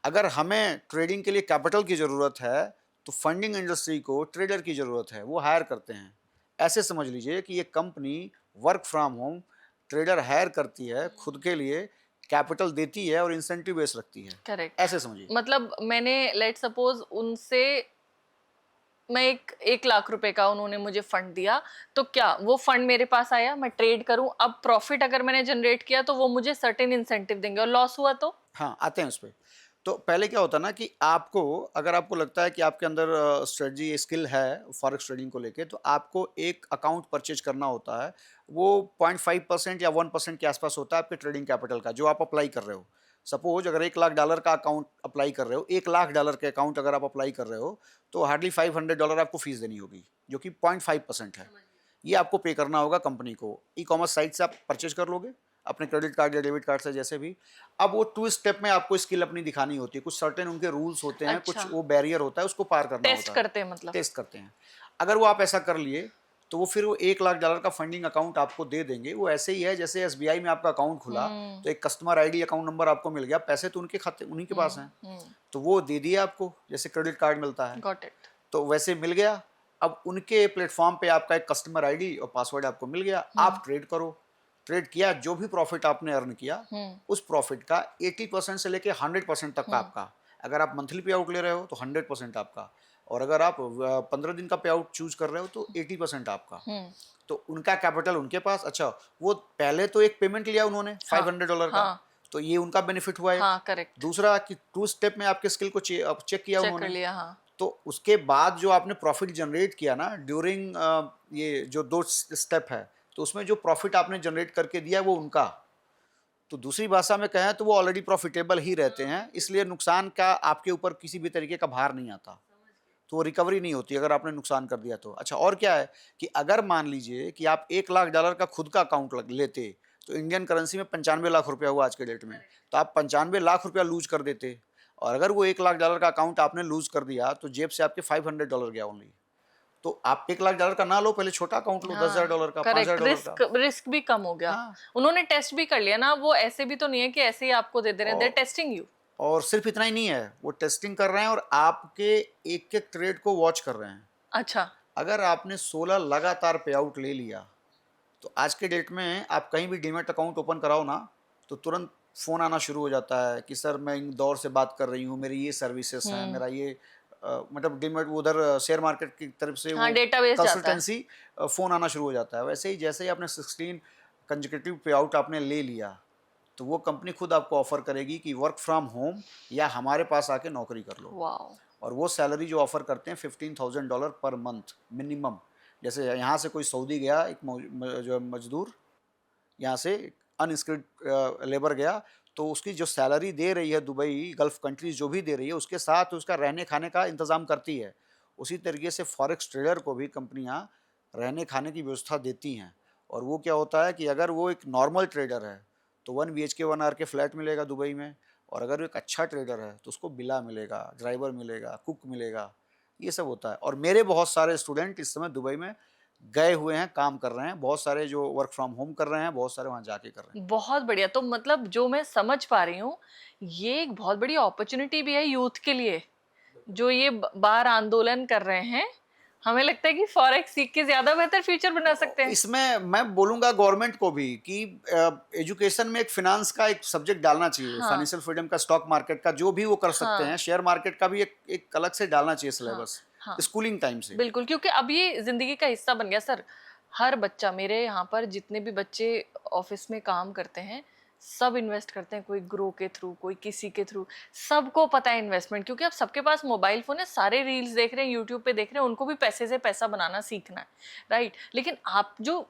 अगर हमें ट्रेडिंग के लिए कैपिटल की ज़रूरत है तो फंडिंग इंडस्ट्री को ट्रेडर की ज़रूरत है, वो हायर करते हैं। ऐसे समझ लीजिए कि ये company work from home trader hire करती है, खुद के लिए कैपिटल देती है और इंसेंटिव बेस रखती है।
करेक्ट।
ऐसे समझिए।
मतलब मैंने लेट सपोज उनसे मैं 1 लाख रुपए का उन्होंने मुझे फंड दिया, तो क्या वो फंड मेरे पास आया, मैं ट्रेड करूं, अब प्रॉफिट अगर मैंने जनरेट किया तो वो मुझे सर्टेन इंसेंटिव देंगे, और लॉस हुआ तो?
हाँ, आते हैं उस पे। तो पहले क्या होता है ना कि आपको, अगर आपको लगता है कि आपके अंदर स्ट्रेटजी स्किल है फॉरेक्स ट्रेडिंग को लेके, तो आपको एक अकाउंट परचेज करना होता है। वो 0.5% या 1% के आसपास होता है आपके ट्रेडिंग कैपिटल का, जो आप अप्लाई कर रहे हो। सपोज अगर $1 लाख का अकाउंट अप्लाई कर रहे हो, $1 लाख के अकाउंट अगर आप अप्लाई कर रहे हो, तो हार्डली $500 आपको फीस देनी होगी, जो कि 0.5% है। ये आपको पे करना होगा कंपनी को। ई कॉमर्स साइट से आप परचेज कर लोगे अपने क्रेडिट कार्ड या डेबिट कार्ड से, जैसे भी। अब वो 2 स्टेप में आपको स्किल अपनी दिखानी होती है, कुछ सर्टेन उनके रूल्स होते हैं, कुछ
अच्छा,
वो बैरियर होता है, उसको पार करना
टेस्ट
होता है।
करते हैं मतलब।
टेस्ट करते हैं। अगर वो आप ऐसा कर लिए तो वो फिर वो $1 लाख का फंडिंग अकाउंट आपको दे देंगे। वो ऐसे ही है जैसे एसबीआई में आपका अकाउंट खुला
हम्म
तो एक कस्टमर आईडी अकाउंट नंबर आपको मिल गया, पैसे तो उनके खाते उन्हीं के पास हैं,
हम्म,
तो वो दे दिया आपको, जैसे क्रेडिट कार्ड मिलता है
गॉट इट।
तो वैसे मिल गया। अब उनके प्लेटफॉर्म पे आपका एक कस्टमर आईडी और पासवर्ड आपको मिल गया, आप ट्रेड करो। ट्रेड किया, जो भी प्रॉफिट आपने अर्न किया
हम्म
उस प्रॉफिट का 80% से लेके 100% तक का आपका। अगर आप मंथली पे आउट ले रहे हो तो 100% आपका, और अगर आप 15 दिन का पे आउट चूज कर रहे हो तो 80% आपका।
हम्म
तो उनका कैपिटल उनके पास। अच्छा, वो पहले तो एक पेमेंट लिया उन्होंने
हाँ
$500 का,
हाँ
तो ये उनका बेनिफिट हुआ एक।
हाँ, करेक्ट।
दूसरा कि 2 स्टेप में आपके स्किल को चेक किया
चेक कर
उन्होंने,
लिया, हाँ।
तो उसके बाद जो आपने प्रॉफिट जनरेट किया ना ड्यूरिंग ये जो 2 स्टेप है, तो उसमें जो प्रॉफिट आपने जनरेट करके दिया वो उनका। तो दूसरी भाषा में कहें तो वो ऑलरेडी प्रॉफिटेबल ही रहते हैं, इसलिए नुकसान का आपके ऊपर किसी भी तरीके का भार नहीं आता, तो वो रिकवरी नहीं होती अगर आपने नुकसान कर दिया तो। अच्छा, और क्या है कि अगर मान लीजिए कि आप $1 लाख का खुद का अकाउंट लेते, तो इंडियन करेंसी में 95 लाख रुपया हुआ आज के डेट में, तो आप 95 लाख रुपया लूज कर देते। और अगर वो $1 लाख का अकाउंट आपने लूज कर दिया तो जेब से आपके $500 गया ओनली। तो आप $1 लाख का ना लो, पहले छोटा अकाउंट लो, $10,000 का,
करेक्ट।
$5,000 का।
रिस्क भी कम हो गया।
हाँ।
उन्होंने टेस्ट भी कर लिया ना, वो ऐसे भी तो नहीं है कि ऐसे ही आपको दे दे रहे हैं, दे
और
टेस्टिंग यू।
और सिर्फ इतना ही नहीं है, वो टेस्टिंग कर रहे हैं और आपके एक एक ट्रेड को वॉच कर रहे हैं।
अच्छा।
अगर आपने 16 लगातार पे आउट ले लिया तो आज के डेट में आप कहीं भी डीमैट अकाउंट ओपन कराओ ना, तो तुरंत फ़ोन आना शुरू हो जाता है कि सर मैं इंदौर से बात कर रही हूँ, मेरी ये सर्विसेज हैं, मेरा ये मतलब डीमैट उधर शेयर मार्केट की तरफ से
हाँ,
वो
डेटाबेस जाता है।
कंसल्टेंसी फ़ोन आना शुरू हो जाता है। वैसे ही जैसे ही आपने 16 कंसेक्यूटिव पे आउट आपने ले लिया, तो वो कंपनी खुद आपको ऑफ़र करेगी कि वर्क फ्रॉम होम या हमारे पास आके नौकरी कर लो।
वाओ।
और वो सैलरी जो ऑफ़र करते हैं $15,000 पर मंथ मिनिमम। जैसे यहाँ से कोई सऊदी गया, एक जो मजदूर यहाँ से अनस्किल्ड लेबर गया, तो उसकी जो सैलरी दे रही है दुबई, गल्फ़ कंट्रीज़ जो भी दे रही है, उसके साथ उसका रहने खाने का इंतज़ाम करती है। उसी तरीके से फॉरेक्स ट्रेडर को भी कंपनियाँ रहने खाने की व्यवस्था देती हैं। और वो क्या होता है कि अगर वो एक नॉर्मल ट्रेडर है तो 1 बीएचके 1 आर के फ्लैट मिलेगा दुबई में, और अगर वो एक अच्छा ट्रेडर है तो उसको विला मिलेगा, ड्राइवर मिलेगा, कुक मिलेगा, ये सब होता है। और मेरे बहुत सारे स्टूडेंट इस समय दुबई में गए हुए हैं, काम कर रहे हैं, बहुत सारे जो वर्क फ्रॉम होम कर रहे हैं, बहुत सारे वहाँ जाके कर रहे हैं।
बहुत बढ़िया। तो मतलब जो मैं समझ पा रही हूँ, ये एक बहुत बड़ी अपॉर्चुनिटी भी है यूथ के लिए, जो ये बार आंदोलन कर रहे हैं। हमें लगता है कि फॉरेक्स सीख के ज्यादा बेहतर फ्यूचर बना सकते हैं।
इसमें मैं बोलूँगा गवर्नमेंट को भी कि एजुकेशन में एक फिनांस का एक सब्जेक्ट डालना चाहिए,
हाँ
फाइनेंशियल फ्रीडम का, स्टॉक मार्केट का, जो भी वो कर सकते
हाँ
हैं, शेयर मार्केट का भी एक अलग से डालना चाहिए
हाँ
सिलेबस,
हाँ,
स्कूलिंग टाइम से।
बिल्कुल। क्योंकि अब ये जिंदगी का हिस्सा बन गया सर। हर बच्चा, मेरे यहाँ पर जितने भी बच्चे ऑफिस में काम करते हैं, सब इन्वेस्ट करते हैं, कोई ग्रो के थ्रू, कोई किसी के थ्रू। सबको पता है इन्वेस्टमेंट, क्योंकि अब सबके पास मोबाइल फोन है, सारे रील्स देख रहे हैं, यूट्यूब पे देख रहे हैं, उनको भी पैसे से पैसा बनाना सीखना है, राइट। लेकिन आप जो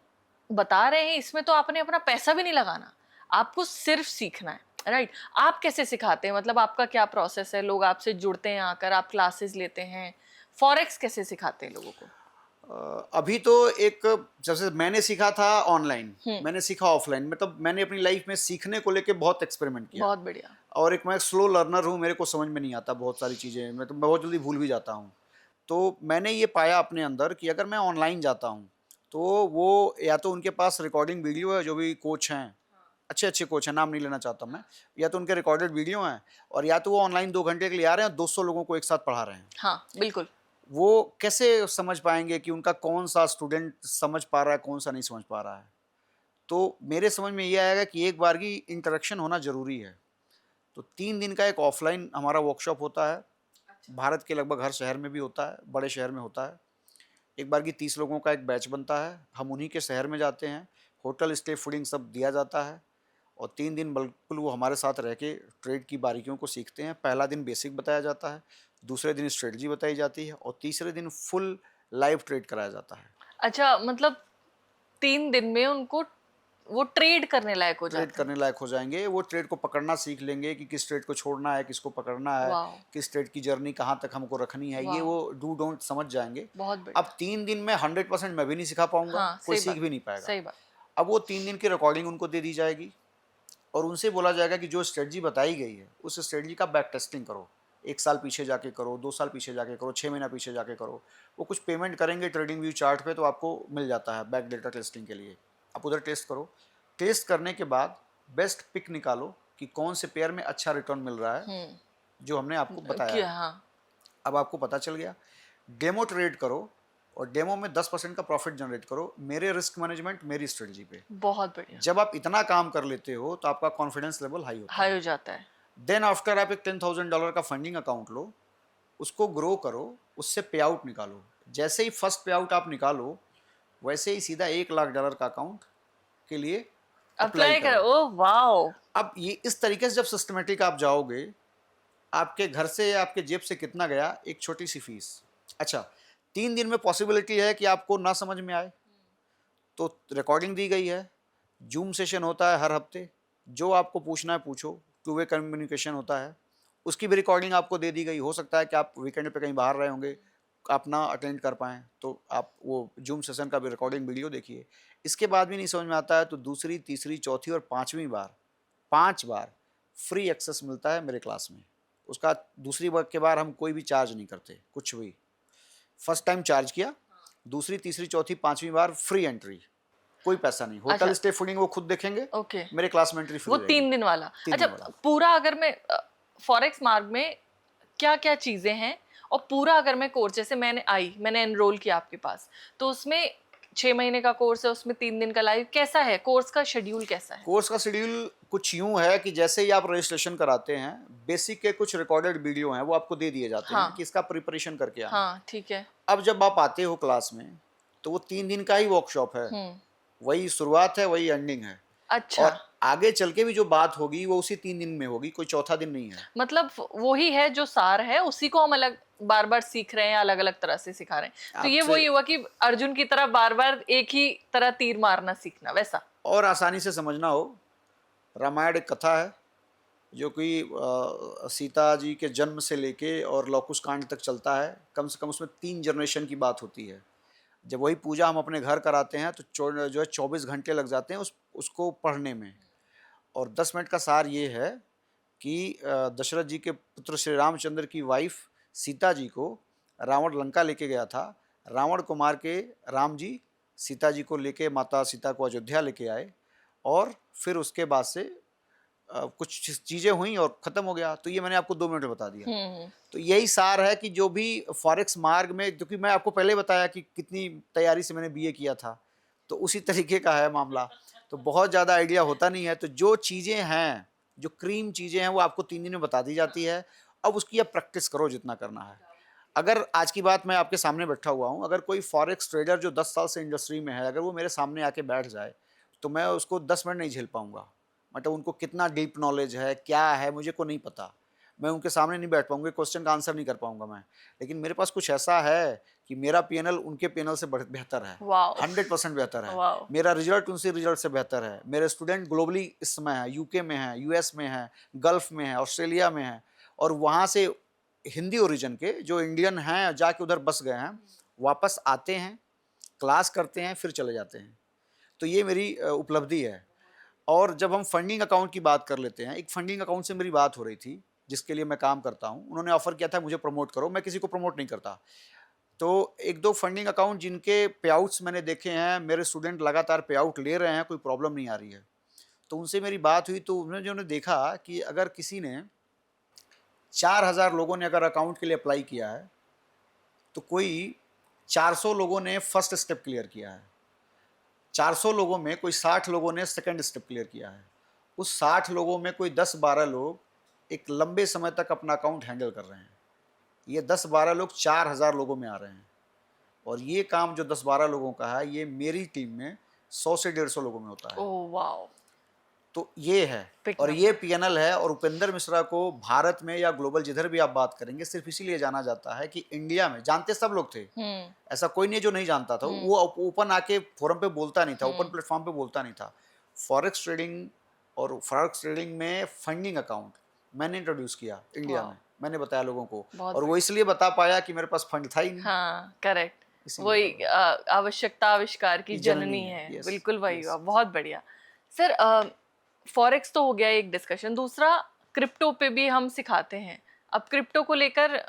बता रहे हैं इसमें तो आपने अपना पैसा भी नहीं लगाना, आपको सिर्फ सीखना है, राइट? आप कैसे सिखाते हैं, मतलब आपका क्या प्रोसेस है? लोग आपसे जुड़ते हैं आकर, आप क्लासेस लेते हैं, फॉरेक्स कैसे सिखाते हैं लोगों को?
अभी तो एक, जैसे मैंने सीखा था ऑनलाइन,
हम्म।
मैंने सीखा ऑफलाइन, मतलब मैंने अपनी लाइफ में सीखने को लेके बहुत एक्सपेरिमेंट किया।
बहुत बढ़िया।
और एक मैं स्लो लर्नर हूँ, मेरे को समझ में नहीं आता बहुत सारी चीज़ें, मैं तो बहुत जल्दी भूल भी जाता हूँ। तो मैंने ये पाया अपने अंदर कि अगर मैं ऑनलाइन जाता हूँ तो वो या तो उनके पास रिकॉर्डिंग वीडियो है, जो भी कोच हैं, अच्छे अच्छे कोच हैं, नाम नहीं लेना चाहता मैं, या तो उनके रिकॉर्डेड वीडियो हैं, और या तो वो ऑनलाइन 2 घंटे के लिए आ रहे हैं, 200 लोगों को एक साथ पढ़ा रहे हैं।
हाँ बिल्कुल।
वो कैसे समझ पाएंगे कि उनका कौन सा स्टूडेंट समझ पा रहा है, कौन सा नहीं समझ पा रहा है? तो मेरे समझ में ये आएगा कि एक बार की इंटरेक्शन होना ज़रूरी है। तो 3 दिन का एक ऑफलाइन हमारा वर्कशॉप होता है, भारत के लगभग हर शहर में भी होता है, बड़े शहर में होता है। एक बार की 30 लोगों का एक बैच बनता है, हम उन्हीं के शहर में जाते हैं, होटल स्टे फूडिंग सब दिया जाता है, और 3 दिन बिल्कुल वो हमारे साथ रह के ट्रेड की बारीकियों को सीखते हैं। पहला दिन बेसिक बताया जाता है, दूसरे दिन स्ट्रेटजी बताई जाती है, और तीसरे दिन फुल लाइव ट्रेड कराया जाता है।
अच्छा, मतलब 3 दिन में उनको वो ट्रेड करने लायक हो
ट्रेड
जाते हैं?
करने लायक हो जाएंगे, वो ट्रेड को पकड़ना सीख लेंगे कि किस ट्रेड को छोड़ना है, किसको पकड़ना है,
वाह।
किस ट्रेड की जर्नी कहाँ तक हमको रखनी है, ये
वाह,
वो डू डोंट समझ जाएंगे।
बहुत
अब
बढ़िया।
3 दिन में 100% मैं भी नहीं सिखा पाऊंगा,
हाँ
कोई
सही
सीख
बात।
भी नहीं पाएगा।
सही बात।
अब वो 3 दिन की रिकॉर्डिंग उनको दे दी जाएगी, और उनसे बोला जाएगा कि जो स्ट्रेटजी बताई गई है उस स्ट्रेटजी का बैक टेस्टिंग करो, 1 साल पीछे जाके करो, 2 साल पीछे जाके करो, 6 महीना पीछे जाके करो। वो कुछ पेमेंट करेंगे ट्रेडिंग व्यू चार्ट पे, तो आपको मिल जाता है बैक डेटा टेस्टिंग के लिए। आप उधर टेस्ट करो, टेस्ट करने के बाद बेस्ट पिक निकालो कि कौन से पेयर में अच्छा रिटर्न मिल रहा है, जो हमने आपको बताया
क्या?
है।
हाँ।
अब आपको पता चल गया, डेमो ट्रेड करो, और डेमो में 10% का प्रॉफिट जनरेट करो, मेरे रिस्क मैनेजमेंट, मेरी स्ट्रेटजी पे।
बहुत बढ़िया।
जब आप इतना काम कर लेते हो तो आपका कॉन्फिडेंस लेवल हाई होता
हाई
है।
हो जाता है।
देन आफ्टर आप एक $10,000 का फंडिंग अकाउंट लो, उसको ग्रो करो, उससे पे आउट निकालो। जैसे ही फर्स्ट पे आउट आप निकालो, वैसे ही सीधा $1 लाख का अकाउंट के लिए अप्लाई
अप्लाई करो।
करो।
Oh wow.
अब ये इस तरीके से जब सिस्टमेटिक आप जाओगे, आपके घर से, आपके जेब से कितना गया, एक छोटी सी फीस। अच्छा, 3 दिन में पॉसिबिलिटी है कि आपको ना समझ में आए, तो रिकॉर्डिंग दी गई है, जूम सेशन होता है हर हफ्ते, जो आपको पूछना है पूछो, टू वे कम्युनिकेशन होता है, उसकी भी रिकॉर्डिंग आपको दे दी गई। हो सकता है कि आप वीकेंड पे कहीं बाहर रहे होंगे, आप ना अटेंड कर पाएँ, तो आप वो जूम सेशन का भी रिकॉर्डिंग वीडियो देखिए। इसके बाद भी नहीं समझ में आता है तो दूसरी, तीसरी, चौथी और 5वीं बार, 5 बार फ्री एक्सेस मिलता है मेरे क्लास में। उसका दूसरी बार के बार हम कोई भी चार्ज नहीं करते, कुछ भी। फर्स्ट टाइम चार्ज किया, दूसरी, तीसरी, चौथी, 5वीं बार फ्री एंट्री, कोई पैसा नहीं। होटल
अच्छा।
स्टे फूडिंग वो खुद देखेंगे,
ओके।
मेरे क्लास में एंट्री
वो
फ्री रहेगी।
3 दिन वाला।
3
अच्छा,
दिन वाला।
पूरा अगर मैं फॉरेक्स मार्ग में क्या क्या चीजें हैं, और पूरा अगर मैं कोर्स, जैसे मैंने एनरोल किया आपके पास, तो उसमें 6 महीने का कोर्स है, उसमें 3 दिन का लाइव, कैसा है कोर्स का शेड्यूल, कैसा है?
कोर्स का शेड्यूल कुछ यूं है कि जैसे ही आप रजिस्ट्रेशन कराते हैं, बेसिक के कुछ रिकॉर्डेड वीडियो हैं वो आपको दे दिए जाते हैं
हाँ।
कि इसका प्रिपरेशन करके आना।
हाँ ठीक है।
अब जब आप आते हो क्लास में, तो वो 3 दिन का ही वर्कशॉप है, वही शुरुआत है, वही एंडिंग है।
अच्छा।
और आगे चल के भी जो बात होगी वो उसी 3 दिन में होगी, कोई चौथा दिन नहीं है।
मतलब वही है जो सार है, उसी को हम अलग बार बार सीख रहे हैं, अलग अलग तरह से सिखा रहे हैं। तो ये
आपसे
वही हुआ कि अर्जुन की तरह बार बार एक ही तरह तीर मारना सीखना, वैसा।
और आसानी से समझना हो, रामायण एक कथा है जो कि सीता जी के जन्म से लेके और लौकुश कांड तक चलता है। कम से कम उसमें 3 जनरेशन की बात होती है। जब वही पूजा हम अपने घर कराते हैं तो जो है 24 घंटे लग जाते हैं उसको पढ़ने में। और 10 मिनट का सार ये है कि दशरथ जी के पुत्र श्री रामचंद्र की वाइफ सीता जी को रावण लंका लेके गया था। रावण को मार के राम जी सीता जी को लेके, माता सीता को अयोध्या लेके आए, और फिर उसके बाद से कुछ चीज़ें हुई और ख़त्म हो गया। तो ये मैंने आपको 2 मिनट में बता दिया। तो यही सार है कि जो भी फॉरेक्स मार्ग में, क्योंकि मैं आपको पहले बताया कि कितनी तैयारी से मैंने बीए किया था, तो उसी तरीके का है मामला। तो बहुत ज़्यादा आइडिया होता नहीं है। तो जो चीज़ें हैं, जो क्रीम चीज़ें हैं, वो आपको 3 दिन में बता दी जाती है। अब उसकी आप प्रैक्टिस करो जितना करना है। अगर आज की बात, मैं आपके सामने बैठा हुआ हूँ, अगर कोई फॉरेक्स ट्रेडर जो 10 साल से इंडस्ट्री में है, अगर वो मेरे सामने आके बैठ जाए, तो मैं उसको 10 मिनट नहीं झेल पाऊँगा। मतलब उनको कितना डीप नॉलेज है, क्या है, मुझे को नहीं पता। मैं उनके सामने नहीं बैठ पाऊंगा, क्वेश्चन का आंसर नहीं कर पाऊंगा मैं। लेकिन मेरे पास कुछ ऐसा है कि मेरा पीएनएल उनके पीएनएल से बेहतर है,
वाओ
100% बेहतर है।
वाओ
मेरा रिजल्ट उनसे रिजल्ट से बेहतर है। मेरे स्टूडेंट ग्लोबली इस समय है, यूके में है, यूएस में है, गल्फ में है, ऑस्ट्रेलिया में है, और वहाँ से हिंदी ओरिजिन के जो इंडियन हैं जाके उधर बस गए हैं, वापस आते हैं, क्लास करते हैं, फिर चले जाते हैं। तो ये मेरी उपलब्धि है। और जब हम फंडिंग अकाउंट की बात कर लेते हैं, एक फंडिंग अकाउंट से मेरी बात हो रही थी जिसके लिए मैं काम करता हूँ। उन्होंने ऑफर किया था मुझे प्रमोट करो, मैं किसी को प्रमोट नहीं करता। तो एक दो फंडिंग अकाउंट जिनके पे आउट्स मैंने देखे हैं, मेरे स्टूडेंट लगातार पे आउट ले रहे हैं, कोई प्रॉब्लम नहीं आ रही है। तो उनसे मेरी बात हुई तो उन्होंने देखा कि अगर किसी ने 4,000 लोगों ने अगर अकाउंट के लिए अप्लाई किया है तो कोई 400 लोगों ने फर्स्ट स्टेप क्लियर किया है, 400 लोगों में कोई 60 लोगों ने सेकंड स्टेप क्लियर किया है, उस 60 लोगों में कोई 10-12 लोग एक लंबे समय तक अपना अकाउंट हैंडल कर रहे हैं। ये 10-12 लोग 4,000 लोगों में आ रहे हैं, और ये काम जो 10-12 लोगों का है ये मेरी टीम में 100 से 150 लोगों में होता है।
ओह वाओ
तो ये है,
Big
और
number.
ये पीएनएल है। और उपेंद्र मिश्रा को भारत में या ग्लोबल जिधर भी आप बात करेंगे सिर्फ इसीलिए जाना जाता है कि इंडिया में जानते सब लोग थे, ऐसा कोई नहीं जो नहीं जानता था। वो ओपन आके फोरम पे बोलता नहीं था, ओपन प्लेटफॉर्म पे बोलता नहीं था। फॉरेक्स ट्रेडिंग और फॉरेक्स ट्रेडिंग में फंडिंग अकाउंट मैंने इंट्रोड्यूस किया इंडिया
Wow.
में, मैंने बताया लोगों को,
बहुत
और वो इसलिए बता पाया कि मेरे पास फंड था ही नहीं।
हाँ करेक्ट,
इसीलिए
वही
बोला।
आवश्यकता आविष्कार की
की
जननी
जननी
है,
है, yes,
बिल्कुल वही
yes.
हुआ, बहुत बढ़िया। सर फॉरेक्स तो हो गया एक डिस्कशन, दूसरा क्रिप्टो पे भी हम सिखाते हैं। अब क्रिप्टो को लेकर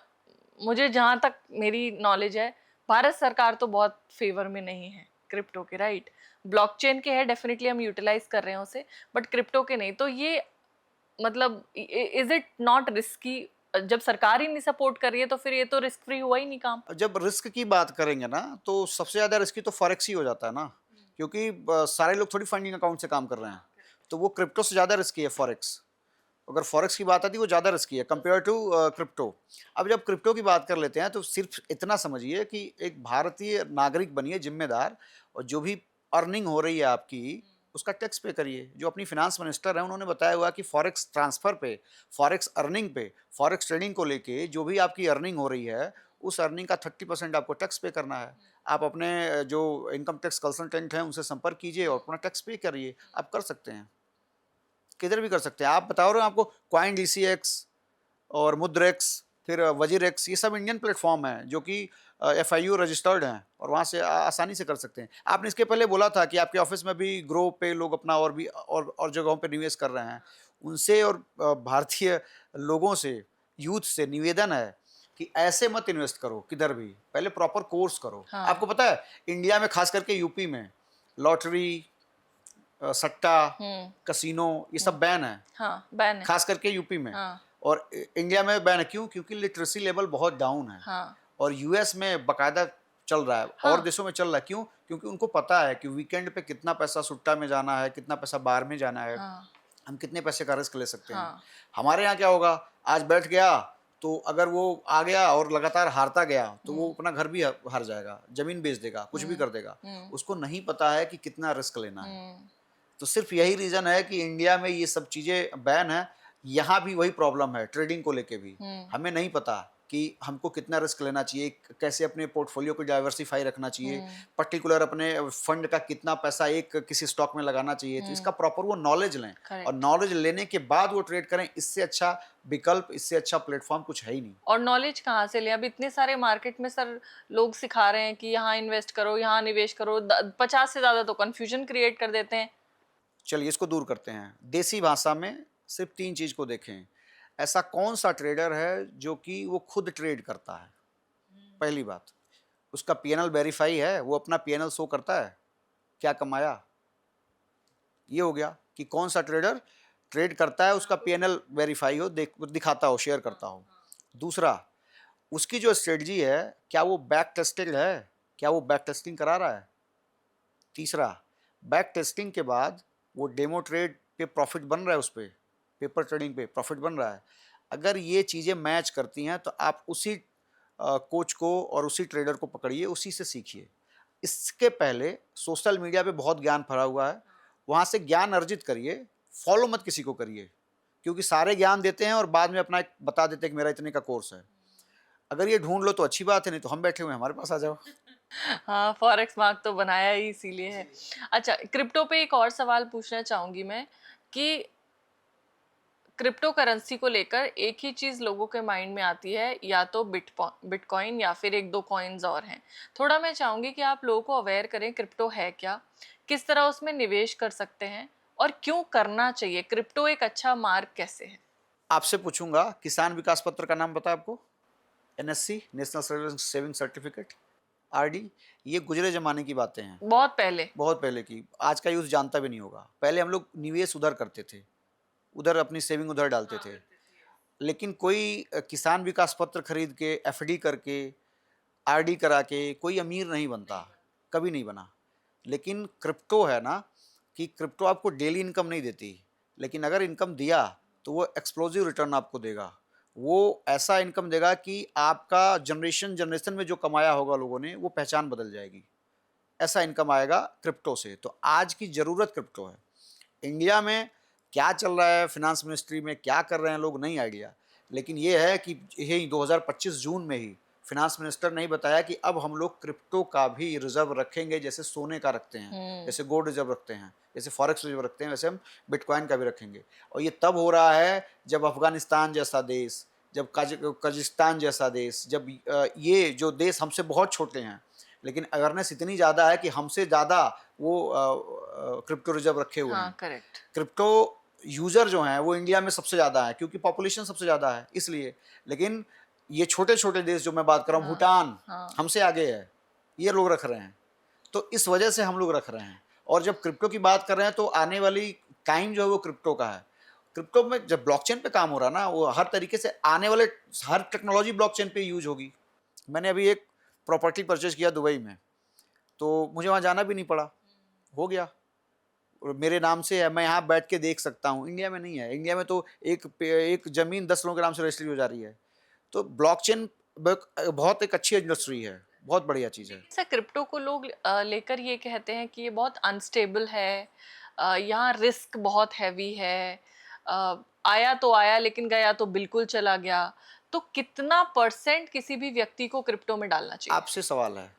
मुझे जहाँ तक मेरी नॉलेज है, भारत सरकार तो बहुत फेवर में नहीं है क्रिप्टो के, राइट? ब्लॉकचेन के है, डेफिनेटली हम यूटिलाइज कर रहे हैं उसे, बट क्रिप्टो के नहीं। तो ये मतलब इज इट नॉट रिस्की? जब सरकार ही नहीं सपोर्ट कर रही है तो फिर ये तो रिस्क फ्री हुआ ही नहीं काम।
जब रिस्क की बात करेंगे ना तो सबसे ज़्यादा रिस्की तो फॉरेक्स ही हो जाता है ना, क्योंकि सारे लोग थोड़ी फंडिंग अकाउंट से काम कर रहे हैं। तो वो क्रिप्टो से ज़्यादा रिस्की है फॉरेक्स। अगर फॉरेक्स की बात आती है वो ज़्यादा रिस्की है कंपेयर टू क्रिप्टो। अब जब क्रिप्टो की बात कर लेते हैं तो सिर्फ इतना समझिए कि एक भारतीय नागरिक बनिए जिम्मेदार, और जो भी अर्निंग हो रही है आपकी उसका टैक्स पे करिए। जो अपनी फिनांस मिनिस्टर है उन्होंने बताया हुआ कि फॉरेक्स ट्रांसफ़र पे, फॉरेक्स अर्निंग पे, फॉरेक्स ट्रेडिंग को लेके जो भी आपकी अर्निंग हो रही है उस अर्निंग का 30% आपको टैक्स पे करना है। आप अपने जो इनकम टैक्स कंसल्टेंट हैं उनसे संपर्क कीजिए और अपना टैक्स पे करिए। आप कर सकते हैं, किधर भी कर सकते हैं। आप बता रहे हो आपको क्वाइन डीसीएक्स और मुद्रेक्स, फिर वजीरेक्स, ये सब इंडियन प्लेटफॉर्म हैं जो कि एफआईयू रजिस्टर्ड हैं, और वहाँ से आसानी से कर सकते हैं। आपने इसके पहले बोला था कि आपके ऑफिस में भी ग्रो पे लोग अपना और भी और जगहों पे निवेश कर रहे हैं। उनसे और भारतीय लोगों से, यूथ से निवेदन है कि ऐसे मत इन्वेस्ट करो किधर भी, पहले प्रॉपर कोर्स करो।
हाँ।
आपको पता है इंडिया में खास करके यूपी में लॉटरी, सट्टा, कसिनो, ये सब बैन है,
हाँ बैन है।
खास करके यूपी में।
हाँ
और इंडिया में बैन है, क्यों? क्योंकि लिटरेसी लेवल बहुत डाउन है।
हाँ
और यूएस में बकायदा चल रहा है,
हाँ।
और देशों में चल रहा है। क्यों? क्योंकि उनको पता है कि वीकेंड पे कितना पैसा सुट्टा में जाना है, कितना पैसा बार में जाना है,
हाँ
हम कितने पैसे का रिस्क ले सकते हैं।
हाँ
हमारे यहाँ क्या होगा, आज बैठ गया तो अगर वो आ गया और लगातार हारता गया तो वो अपना घर भी हार जाएगा, जमीन बेच देगा, कुछ भी कर देगा। उसको नहीं पता है कि कितना रिस्क लेना है। तो सिर्फ यही रीज़न है कि इंडिया में ये सब चीज़ें बैन है। यहाँ भी वही प्रॉब्लम है ट्रेडिंग को लेके भी। हमें नहीं पता कि हमको कितना रिस्क लेना चाहिए, कैसे अपने पोर्टफोलियो को डाइवर्सिफाई रखना चाहिए, पर्टिकुलर अपने फंड का कितना पैसा एक किसी स्टॉक में लगाना चाहिए। तो इसका प्रॉपर वो नॉलेज लें, और नॉलेज लेने के बाद वो ट्रेड करें। इससे अच्छा विकल्प, इससे अच्छा प्लेटफॉर्म कुछ है ही नहीं।
और नॉलेज कहाँ से ले? अब इतने सारे मार्केट में सर लोग सिखा रहे हैं कि यहाँ इन्वेस्ट करो, यहाँ निवेश करो, 50 से ज़्यादा तो कंफ्यूजन क्रिएट कर देते हैं।
चलिए इसको दूर करते हैं, देसी भाषा में सिर्फ 3 चीज़ को देखें। ऐसा कौन सा ट्रेडर है जो कि वो खुद ट्रेड करता है? पहली बात, उसका पीएनएल वेरीफाई है, वो अपना पीएनएल शो करता है, क्या कमाया। ये हो गया कि कौन सा ट्रेडर ट्रेड करता है, उसका पीएनएल वेरीफाई हो, दिखाता हो, शेयर करता हो। दूसरा, उसकी जो स्ट्रेटजी है क्या वो बैक टेस्टेड है, क्या वो बैक टेस्टिंग करा रहा है। तीसरा, बैक टेस्टिंग के बाद वो डेमो ट्रेड पे प्रॉफिट बन रहा है, उस पर पेपर ट्रेडिंग पे प्रॉफिट बन रहा है। अगर ये चीज़ें मैच करती हैं तो आप उसी कोच को और उसी ट्रेडर को पकड़िए, उसी से सीखिए। इसके पहले सोशल मीडिया पे बहुत ज्ञान भरा हुआ है, वहाँ से ज्ञान अर्जित करिए, फॉलो मत किसी को करिए, क्योंकि सारे ज्ञान देते हैं और बाद में अपना एक बता देते हैं कि मेरा इतने का कोर्स है। अगर ये ढूंढ लो तो अच्छी बात है, नहीं तो हम बैठे हुए हैं, हमारे पास आ जाओ।
हाँ, फॉरेक्स मार्क तो बनाया ही इसीलिए है। अच्छा, क्रिप्टो पे एक और सवाल पूछना चाहूंगी मैं कि क्रिप्टो करेंसी को लेकर एक ही चीज लोगों के माइंड में आती है, या तो बिटकॉइन या फिर एक दो कॉइन्स और हैं। थोड़ा मैं चाहूंगी कि आप लोगों को अवेयर करें क्रिप्टो है क्या, किस तरह उसमें निवेश कर सकते हैं और क्यों करना चाहिए, क्रिप्टो एक अच्छा मार्ग कैसे है।
आपसे पूछूंगा, किसान विकास पत्र का नाम पता है आपको? NSC, national saving certificate, RD. ये गुजरे जमाने की बातें हैं,
बहुत पहले।
बहुत पहले की। आज का यूथ जानता भी नहीं होगा। पहले हम लोग निवेश उधर करते थे, उधर अपनी सेविंग उधर डालते थे। लेकिन कोई किसान विकास पत्र खरीद के, एफडी करके, आरडी करा के कोई अमीर नहीं बनता, कभी नहीं बना। लेकिन क्रिप्टो है ना, कि क्रिप्टो आपको डेली इनकम नहीं देती, लेकिन अगर इनकम दिया तो वो एक्सप्लोजिव रिटर्न आपको देगा। वो ऐसा इनकम देगा कि आपका जनरेशन जनरेशन में जो कमाया होगा लोगों ने, वो पहचान बदल जाएगी। ऐसा इनकम आएगा क्रिप्टो से। तो आज की ज़रूरत क्रिप्टो है। इंडिया में क्या चल रहा है, फिनांस मिनिस्ट्री में क्या कर रहे हैं लोग, नहीं आइडिया। लेकिन ये है कि यही 2025 जून में ही फिनांस मिनिस्टर ने ही बताया कि अब हम लोग क्रिप्टो का भी रिजर्व रखेंगे, जैसे सोने का रखते हैं, जैसे गोल्ड रिजर्व रखते हैं, जैसे फॉरेक्स रिजर्व रखते हैं, वैसे हम बिटकॉइन का भी रखेंगे। और ये तब हो रहा है जब अफगानिस्तान जैसा देश, जब कजाकिस्तान जैसा देश, जब ये जो देश हमसे बहुत छोटे हैं लेकिन अवेयरनेस इतनी ज़्यादा है कि हमसे ज़्यादा वो क्रिप्टो रिजर्व रखे हुए हैं।
हाँ, करेक्ट।
क्रिप्टो यूज़र जो हैं वो इंडिया में सबसे ज़्यादा है, क्योंकि पॉपुलेशन सबसे ज़्यादा है इसलिए। लेकिन ये छोटे छोटे देश जो मैं बात कर रहा हूँ, भूटान हमसे आगे है, ये लोग रख रहे हैं। तो इस वजह से हम लोग रख रहे हैं। और जब क्रिप्टो की बात कर रहे हैं तो आने वाली टाइम जो है वो क्रिप्टो का है। क्रिप्टो में जब ब्लॉकचेन पे काम हो रहा है ना, वो हर तरीके से आने वाले हर टेक्नोलॉजी ब्लॉकचेन पे यूज होगी। मैंने अभी एक प्रॉपर्टी परचेज किया दुबई में, तो मुझे वहाँ जाना भी नहीं पड़ा, हो गया, और मेरे नाम से है, मैं यहाँ बैठ के देख सकता हूँ। इंडिया में नहीं है। इंडिया में तो एक ज़मीन 10 लोगों के नाम से रजिस्ट्री हो जा रही है। तो ब्लॉकचेन बहुत एक अच्छी इंडस्ट्री है, बहुत बढ़िया चीज़ है।
सर, क्रिप्टो को लोग लेकर ये कहते हैं कि ये बहुत अनस्टेबल है, यहाँ रिस्क बहुत हैवी है, आया तो आया लेकिन गया तो बिल्कुल चला गया। तो कितना परसेंट किसी भी व्यक्ति को क्रिप्टो में डालना चाहिए?
आपसे सवाल है,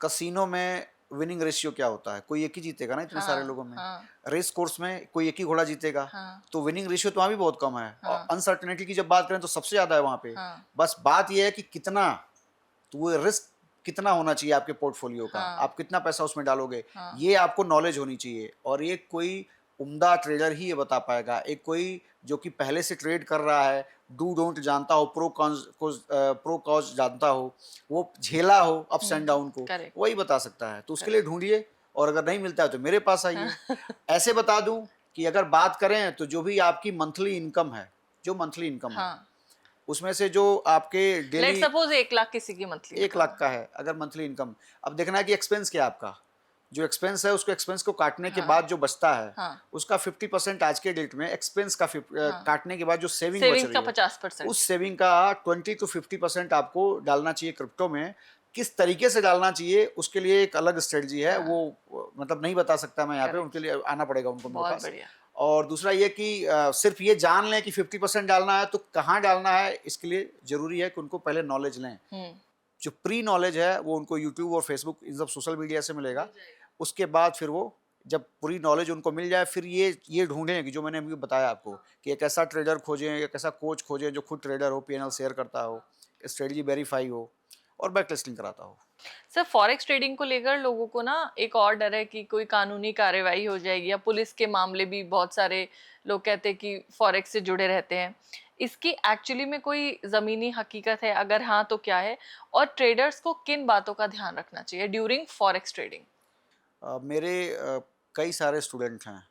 कसिनो में विनिंग रेशियो क्या होता है? कोई एक ही जीतेगा ना इतने सारे लोगों में। रेस कोर्स में कोई एक ही घोड़ा जीतेगा, तो विनिंग रेशियो तो वहाँ भी बहुत कम है। और अनसर्टेनिटी की जब बात करें तो सबसे ज़्यादा है वहाँ पे। बस बात यह है कि कितना, तो वो रिस्क कितना होना चाहिए आपके पोर्टफोलियो का, आप कितना पैसा उसमें डालोगे, ये आपको नॉलेज होनी चाहिए। और ये कोई उम्दा ट्रेडर ही ये बता पाएगा। एक कोई जो कि पहले से ट्रेड कर रहा है, डू डोंट जानता हो, प्रो कॉज जानता हो, वो झेला हो अप्स एंड डाउन को, वही बता सकता है। तो उसके लिए ढूंढिए, और अगर नहीं मिलता है तो मेरे पास आइए। ऐसे बता दूं कि अगर बात करें तो जो भी आपकी मंथली इनकम है, जो मंथली इनकम है, उसमें से जो आपके डेली,
लेट्स सपोज 1 लाख किसी की मंथली
1 लाख का है अगर मंथली इनकम, अब देखना है कि एक्सपेंस क्या है आपका। जो एक्सपेंस है उसको, एक्सपेंस को काटने के बाद जो बचता है, उसका 50% आज के डेट में एक्सपेंस का काटने के बाद जो सेविंग बच रही है,
50%,
उस सेविंग का 20 to 50% आपको डालना चाहिए क्रिप्टो में। किस तरीके से डालना चाहिए उसके लिए एक अलग स्ट्रेटजी है, वो मतलब नहीं बता सकता मैं यहाँ पे, उनके लिए आना पड़ेगा उनको मेरे पास। और दूसरा ये कि सिर्फ ये जान लें कि 50% डालना है तो कहाँ डालना है, इसके लिए जरूरी है कि उनको पहले नॉलेज लें। जो प्री नॉलेज है वो उनको यूट्यूब और फेसबुक, इन सब सोशल मीडिया से मिलेगा। उसके बाद फिर वो जब पूरी नॉलेज उनको मिल जाए, फिर ये ढूंढें कि जो मैंने अभी बताया आपको, कि एक ऐसा ट्रेडर खोजें, एक ऐसा कोच खोजें जो खुद ट्रेडर हो, पीएनएल शेयर करता हो, स्ट्रेटजी वेरीफाई हो और बैक टेस्टिंग कराता हो।
सर, फॉरेक्स ट्रेडिंग को लेकर लोगों को ना एक और डर है कि कोई कानूनी कार्रवाई हो जाएगी, या पुलिस के मामले भी बहुत सारे लोग कहते हैं कि फॉरेक्स से जुड़े रहते हैं। इसकी एक्चुअली में कोई ज़मीनी हकीकत है? अगर हाँ तो क्या है? और ट्रेडर्स को किन बातों का ध्यान रखना चाहिए ड्यूरिंग फॉरेक्स ट्रेडिंग?
मेरे कई सारे स्टूडेंट हैं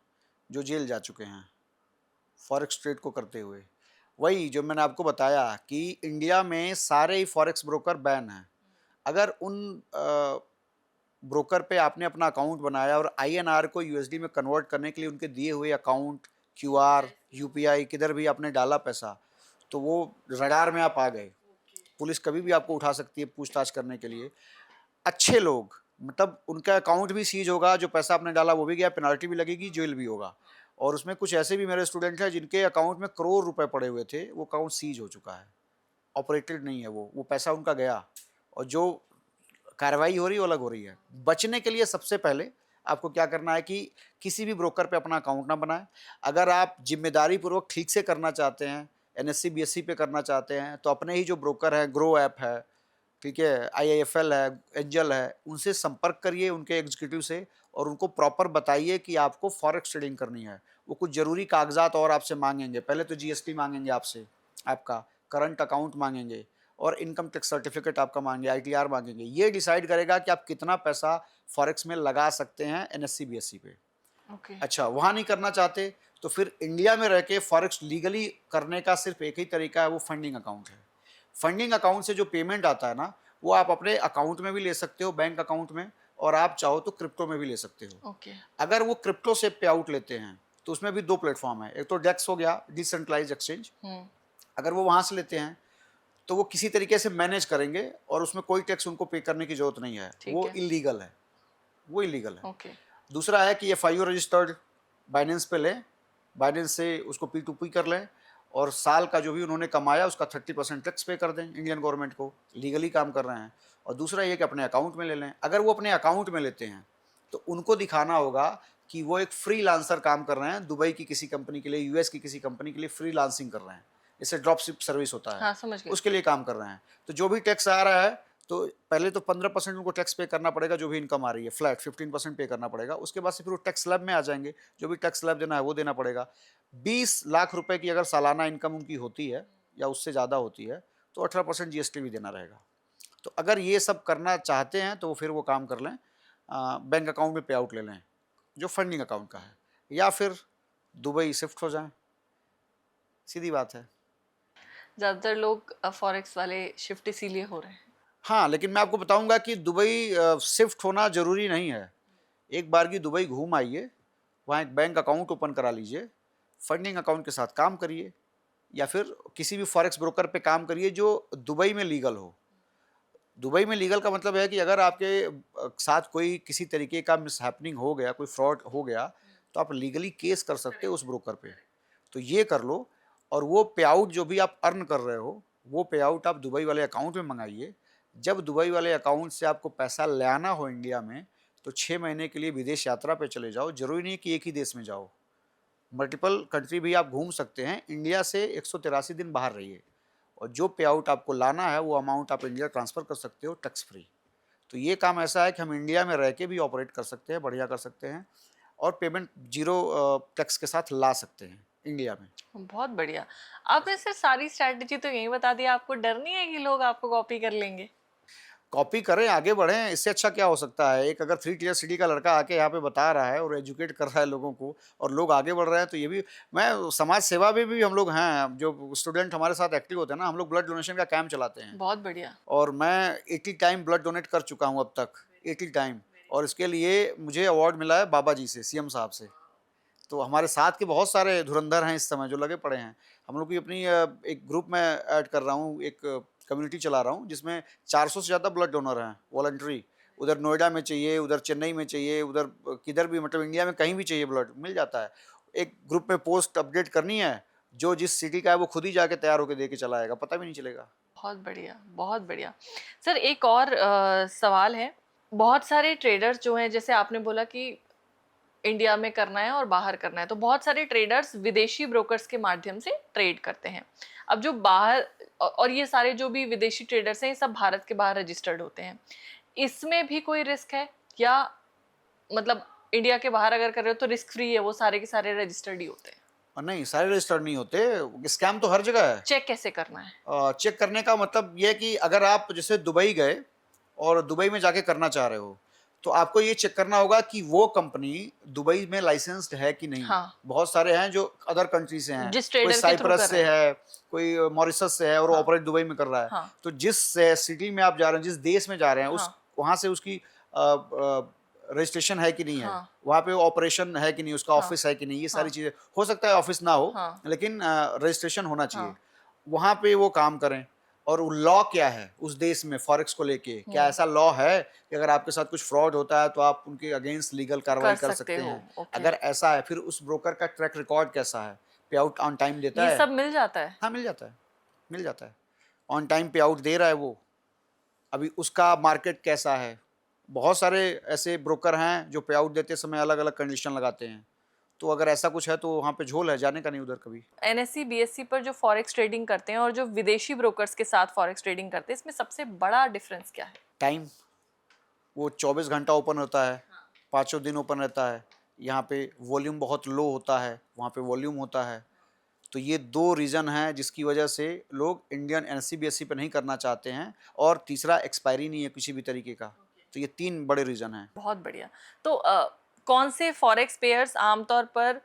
जो जेल जा चुके हैं फॉरेक्स ट्रेड को करते हुए। वही जो मैंने आपको बताया कि इंडिया में सारे ही फॉरेक्स ब्रोकर बैन हैं। अगर उन ब्रोकर पे आपने अपना अकाउंट बनाया और आईएनआर को यूएसडी में कन्वर्ट करने के लिए उनके दिए हुए अकाउंट, क्यूआर, यूपीआई किधर भी आपने डाला पैसा, तो वो रडार में आप आ गए। पुलिस कभी भी आपको उठा सकती है पूछताछ करने के लिए। अच्छे लोग, मतलब उनका अकाउंट भी सीज होगा, जो पैसा आपने डाला वो भी गया, पेनल्टी भी लगेगी, जेल भी होगा। और उसमें कुछ ऐसे भी मेरे स्टूडेंट हैं जिनके अकाउंट में करोड़ रुपए पड़े हुए थे, वो अकाउंट सीज हो चुका है, ऑपरेटेड नहीं है, वो पैसा उनका गया। और जो कार्रवाई हो रही है वो अलग हो रही है। बचने के लिए सबसे पहले आपको क्या करना है कि किसी भी ब्रोकर पे अपना अकाउंट ना बनाएं। अगर आप जिम्मेदारी पूर्वक ठीक से करना चाहते हैं, एनएससी बीएससी पे करना चाहते हैं, तो अपने ही जो ब्रोकर है, ग्रो ऐप है, ठीक है, आईआईएफएल है, एंजल है, उनसे संपर्क करिए, उनके एग्जीक्यूटिव से, और उनको प्रॉपर बताइए कि आपको फॉरेक्स ट्रेडिंग करनी है। वो कुछ ज़रूरी कागजात और आपसे मांगेंगे। पहले तो जीएसटी मांगेंगे आपसे, आपका करंट अकाउंट मांगेंगे, और इनकम टैक्स सर्टिफिकेट आपका मांगेंगे, आईटीआर मांगेंगे। ये डिसाइड करेगा कि आप कितना पैसा फॉरेक्स में लगा सकते हैं एनएससी बीएससी पे।
ओके।
अच्छा, वहाँ नहीं करना चाहते तो फिर इंडिया में रह के फॉरेक्स लीगली करने का सिर्फ एक ही तरीका है, वो फंडिंग अकाउंट है। फंडिंग अकाउंट से जो पेमेंट आता है ना, वो आप अपने अकाउंट में भी ले सकते हो, बैंक अकाउंट में, और आप चाहो तो क्रिप्टो में भी ले सकते हो।
ओके।
अगर वो क्रिप्टो से पे आउट लेते हैं तो उसमें भी दो प्लेटफॉर्म है, एक तो डेक्स हो गया, डिसेंट्रलाइज एक्सचेंज। अगर वो वहाँ से लेते हैं तो वो किसी तरीके से मैनेज करेंगे और उसमें कोई टैक्स उनको पे करने की जरूरत नहीं है,
ठीक
वो
है।
इलीगल है, वो इलीगल है।
ओके।
दूसरा है कि एफआईओ रजिस्टर्ड बाइनेंस पे लें, बाइनेंस से उसको P2P कर लें, और साल का जो भी उन्होंने कमाया उसका 30% टैक्स पे कर दें इंडियन गवर्नमेंट को, लीगली काम कर रहे हैं। और दूसरा ये कि अपने अकाउंट में ले लें। अगर वो अपने अकाउंट में लेते हैं तो उनको दिखाना होगा कि वो एक फ्रीलांसर काम कर रहे हैं, दुबई की किसी कंपनी के लिए, यूएस की किसी कंपनी के लिए फ्रीलांसिंग कर रहे हैं, जैसे ड्रॉप शिप सर्विस होता है,
हाँ, समझ गई।
उसके लिए काम कर रहे हैं। तो जो भी टैक्स आ रहा है, तो पहले तो 15% उनको टैक्स पे करना पड़ेगा, जो भी इनकम आ रही है फ्लैट 15% पे करना पड़ेगा। उसके बाद से फिर वो टैक्स स्लैब में आ जाएंगे, जो भी टैक्स स्लैब देना है वो देना पड़ेगा। 20 लाख रुपए की अगर सालाना इनकम उनकी होती है या उससे ज़्यादा होती है तो 18% जीएसटी भी देना रहेगा। तो अगर ये सब करना चाहते हैं तो फिर वो काम कर लें, बैंक अकाउंट में पे आउट ले लें जो फंडिंग अकाउंट का है, या फिर दुबई शिफ्ट हो जाएं, सीधी बात है।
ज़्यादातर लोग फॉरेक्स वाले शिफ्ट इसीलिए हो रहे हैं।
हाँ, लेकिन मैं आपको बताऊंगा कि दुबई शिफ्ट होना ज़रूरी नहीं है। एक बार की दुबई घूम आइए, वहाँ एक बैंक अकाउंट ओपन करा लीजिए, फंडिंग अकाउंट के साथ काम करिए, या फिर किसी भी फॉरेक्स ब्रोकर पे काम करिए जो दुबई में लीगल हो। दुबई में लीगल का मतलब है कि अगर आपके साथ कोई किसी तरीके का मिसहैपनिंग हो गया, कोई फ्रॉड हो गया, तो आप लीगली केस कर सकते हो उस ब्रोकर पे। तो ये कर लो, और वो पे आउट जो भी आप अर्न कर रहे हो, वो पे आउट आप दुबई वाले अकाउंट में मंगाइए। जब दुबई वाले अकाउंट से आपको पैसा लाना हो इंडिया में, तो 6 महीने के लिए विदेश यात्रा पे चले जाओ। ज़रूरी नहीं कि एक ही देश में जाओ, मल्टीपल कंट्री भी आप घूम सकते हैं। इंडिया से 183 दिन बाहर रहिए, और जो पे आउट आपको लाना है वो अमाउंट आप इंडिया ट्रांसफ़र कर सकते हो टैक्स फ्री। तो ये काम ऐसा है कि हम इंडिया में रह के भी ऑपरेट कर सकते हैं, बढ़िया कर सकते हैं, और पेमेंट जीरो टैक्स के साथ ला सकते हैं इंडिया में।
बहुत बढ़िया। आपने सर सारी स्ट्रैटेजी तो यही बता दिया, आपको डर नहीं है कि लोग आपको कॉपी कर लेंगे?
कॉपी करें, आगे बढ़ें, इससे अच्छा क्या हो सकता है। एक अगर 3 टियर सिटी का लड़का आके यहाँ पे बता रहा है और एजुकेट कर रहा है लोगों को, और लोग आगे बढ़ रहे हैं, तो ये भी, मैं समाज सेवा में भी हम लोग हैं, जो स्टूडेंट हमारे साथ एक्टिव होते हैं ना, हम लोग ब्लड डोनेशन का कैंप चलाते हैं।
बहुत बढ़िया।
और मैं 80 टाइम ब्लड डोनेट कर चुका हूँ अब तक, 80 टाइम। और इसके लिए मुझे अवार्ड मिला है बाबा जी से, सीएम साहब से। तो हमारे साथ के बहुत सारे धुरंधर हैं इस समय जो लगे पड़े हैं। हम लोग की अपनी एक ग्रुप में ऐड कर रहा हूँ, एक कम्युनिटी चला रहा हूँ जिसमें 400 से ज़्यादा ब्लड डोनर हैं वॉलंटरी। उधर नोएडा में चाहिए, उधर चेन्नई में चाहिए, उधर किधर भी, मतलब इंडिया में कहीं भी चाहिए ब्लड मिल जाता है। एक ग्रुप में पोस्ट अपडेट करनी है, जो जिस सिटी का है वो खुद ही जाके तैयार होकर दे के चला आएगा, पता भी नहीं चलेगा।
बहुत बढ़िया, बहुत बढ़िया। सर एक और सवाल है। बहुत सारे ट्रेडर्स जो हैं, जैसे आपने बोला कि इंडिया में करना है और बाहर करना है, तो बहुत सारे ट्रेडर्स विदेशी ब्रोकर्स के माध्यम से ट्रेड करते हैं। अब जो बाहर, और ये सारे जो भी विदेशी ट्रेडर्स हैं, ये सब भारत के बाहर रजिस्टर्ड होते हैं। इसमें भी कोई रिस्क है, या मतलब इंडिया के बाहर अगर कर रहे हो तो रिस्क फ्री है, वो सारे के सारे रजिस्टर्ड ही होते हैं?
और नहीं, सारे रजिस्टर्ड नहीं होते, स्कैम तो हर जगह है।
चेक कैसे करना है?
चेक करने का मतलब ये है कि अगर आप जैसे दुबई गए और दुबई में जाके करना चाह रहे हो, तो आपको ये चेक करना होगा कि वो कंपनी दुबई में लाइसेंस्ड है कि नहीं।
हाँ।
बहुत सारे हैं जो अदर कंट्री से हैं,
जिस
कोई
ट्रेडर के थ्रू
साइप्रस
कर
से
रहे हैं।
है, कोई मॉरिशस से है, और वो
हाँ।
ऑपरेट दुबई में कर रहा है।
हाँ।
तो जिस सिटी में आप जा रहे हैं, जिस देश में जा रहे हैं, उस
हाँ।
वहाँ से उसकी रजिस्ट्रेशन है कि नहीं है,
हाँ।
वहाँ पे ऑपरेशन है कि नहीं, उसका
हाँ।
ऑफिस है कि नहीं, ये सारी
हाँ।
चीज़ें। हो सकता है ऑफिस ना हो,
हाँ।
लेकिन रजिस्ट्रेशन होना चाहिए।
हाँ।
वहाँ पे वो काम करें। और लॉ क्या है उस देश में फॉरेक्स को लेके, क्या ऐसा लॉ है कि अगर आपके साथ कुछ फ्रॉड होता है तो आप उनके अगेंस्ट लीगल कार्रवाई कर सकते
हो।
हैं?
ओके।
अगर ऐसा है, फिर उस ब्रोकर का ट्रैक रिकॉर्ड कैसा है? पे आउट ऑन टाइम देता
ये
है?
सब मिल जाता है?
हाँ, मिल जाता है, मिल जाता है। ऑन टाइम पे आउट दे रहा है वो। अभी उसका मार्केट कैसा है? बहुत सारे ऐसे ब्रोकर हैं जो पे आउट देते समय अलग-अलग कंडीशन लगाते हैं। तो अगर ऐसा कुछ है तो वहाँ पे झोल है, जाने का नहीं उधर कभी।
एनएससी बीएससी पर जो फॉरेक्स ट्रेडिंग करते हैं और जो विदेशी ब्रोकर्स के साथ फॉरेक्स ट्रेडिंग करते हैं, इसमें सबसे बड़ा डिफरेंस क्या है?
टाइम, वो 24 घंटा ओपन होता है, पाँचों दिन ओपन रहता है। यहाँ पे वॉल्यूम बहुत लो होता है, वहाँ पे वॉल्यूम होता है। तो ये 2 रीज़न हैं जिसकी वजह से लोग इंडियन एनएससी बीएससी पे नहीं करना चाहते हैं, और तीसरा एक्सपायरी नहीं है किसी भी तरीके का। तो ये 3 बड़े रीज़न हैं।
बहुत बढ़िया। तो कौन से फॉरेक्स पेयर्स आमतौर पर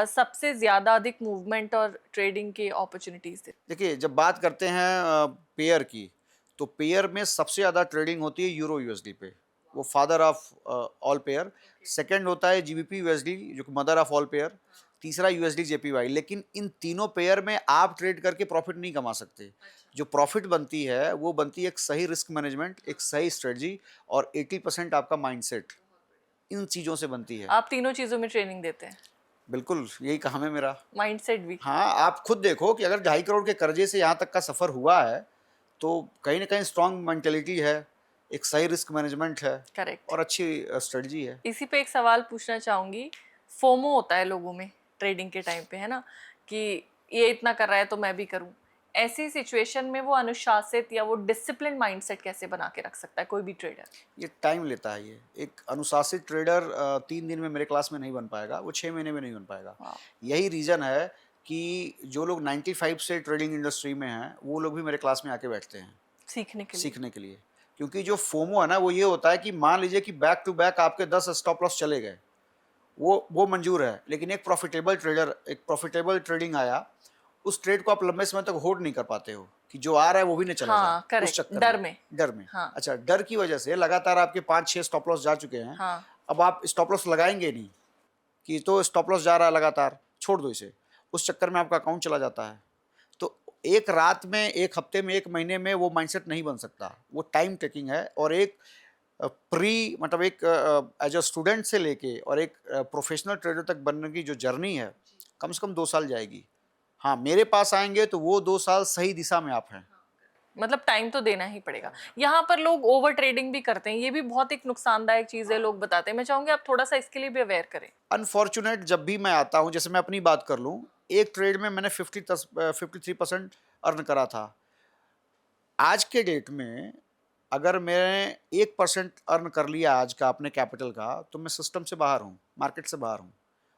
सबसे ज़्यादा अधिक मूवमेंट और ट्रेडिंग के अपॉर्चुनिटीज़ देते हैं?
देखिए, जब बात करते हैं पेयर की, तो पेयर में सबसे ज़्यादा ट्रेडिंग होती है यूरो यूएसडी पे। वो father of all pair. Second होता है जीबीपी यूएसडी जो कि मदर ऑफ ऑल पेयर। तीसरा यूएसडी जेपीवाई। लेकिन इन तीनों पेयर में आप ट्रेड करके प्रॉफिट नहीं कमा सकते। जो प्रॉफिट बनती है वो बनती है एक सही रिस्क मैनेजमेंट, एक सही स्ट्रेटजी, और 80% आपका माइंडसेट। इन चीज़ों से बनती है।
आप तीनों चीज़ों में ट्रेनिंग देते हैं?
बिल्कुल, यही काम है मेरा।
माइंडसेट भी?
हाँ, आप खुद देखो कि अगर 2.5 करोड़ के कर्जे से यहाँ तक का सफ़र हुआ है, तो कहीं न कहीं स्ट्रॉन्ग मेंटालिटी है, एक सही रिस्क मैनेजमेंट है
करेक्ट।
और अच्छी स्ट्रेटजी है।
इसी पे एक सवाल पूछना चाहूंगी। फोमो होता है लोगों में ट्रेडिंग के टाइम पे, है ना, कि ये इतना कर रहा है तो मैं भी करूं। ऐसी सिचुएशन में वो अनुशासित या वो डिसिप्लिन माइंडसेट कैसे बना के रख सकता है कोई भी ट्रेडर?
ये टाइम लेता है ये। एक अनुशासित ट्रेडर 3 दिन में मेरे क्लास में नहीं बन पाएगा, वो 6 महीने में नहीं बन पाएगा।
वाह।
यही रीज़न है कि जो लोग 95 से ट्रेडिंग इंडस्ट्री में हैं, वो लोग भी मेरे क्लास में आके बैठते हैं,
सीखने के लिए?
सीखने के लिए। क्योंकि जो फोमो है ना, वो ये होता है कि मान लीजिए कि बैक टू बैक आपके 10 स्टॉप लॉस चले गए, वो मंजूर है। लेकिन एक प्रॉफिटेबल ट्रेडिंग आया, उस ट्रेड को आप लंबे समय तक होल्ड नहीं कर पाते हो कि जो आ रहा है वो भी नहीं चला जाए।
हाँ
उस
करेक्ट,
चक्कर डर में।
हाँ
अच्छा, डर की वजह से लगातार आपके 5-6 स्टॉप लॉस जा चुके हैं।
हाँ।
अब आप स्टॉप लॉस लगाएंगे नहीं कि तो स्टॉप लॉस जा रहा है लगातार, छोड़ दो इसे। उस चक्कर में आपका अकाउंट चला जाता है। तो एक रात में, एक हफ्ते में, एक महीने में वो माइंडसेट नहीं बन सकता। वो टाइम टेकिंग है। और एक प्री मतलब एक एज अ स्टूडेंट से लेके और एक प्रोफेशनल ट्रेडर तक बनने की जो जर्नी है, कम से कम 2 साल जाएगी। हाँ, मेरे पास आएंगे तो वो 2 साल सही दिशा में आप हैं।
मतलब टाइम तो देना ही पड़ेगा। यहाँ पर लोग ओवर ट्रेडिंग भी करते हैं, ये भी बहुत एक नुकसानदायक चीज है, लोग बताते हैं। मैं चाहूंगी आप थोड़ा सा इसके लिए भी अवेयर करें।
अनफॉर्चुनेट जब भी मैं आता हूँ, जैसे मैं अपनी बात कर लूँ, एक ट्रेड में मैंने 53% अर्न करा था। आज के डेट में अगर मैंने 1% अर्न कर लिया आज का अपने कैपिटल का, तो मैं सिस्टम से बाहर हूँ, मार्केट से बाहर हूँ।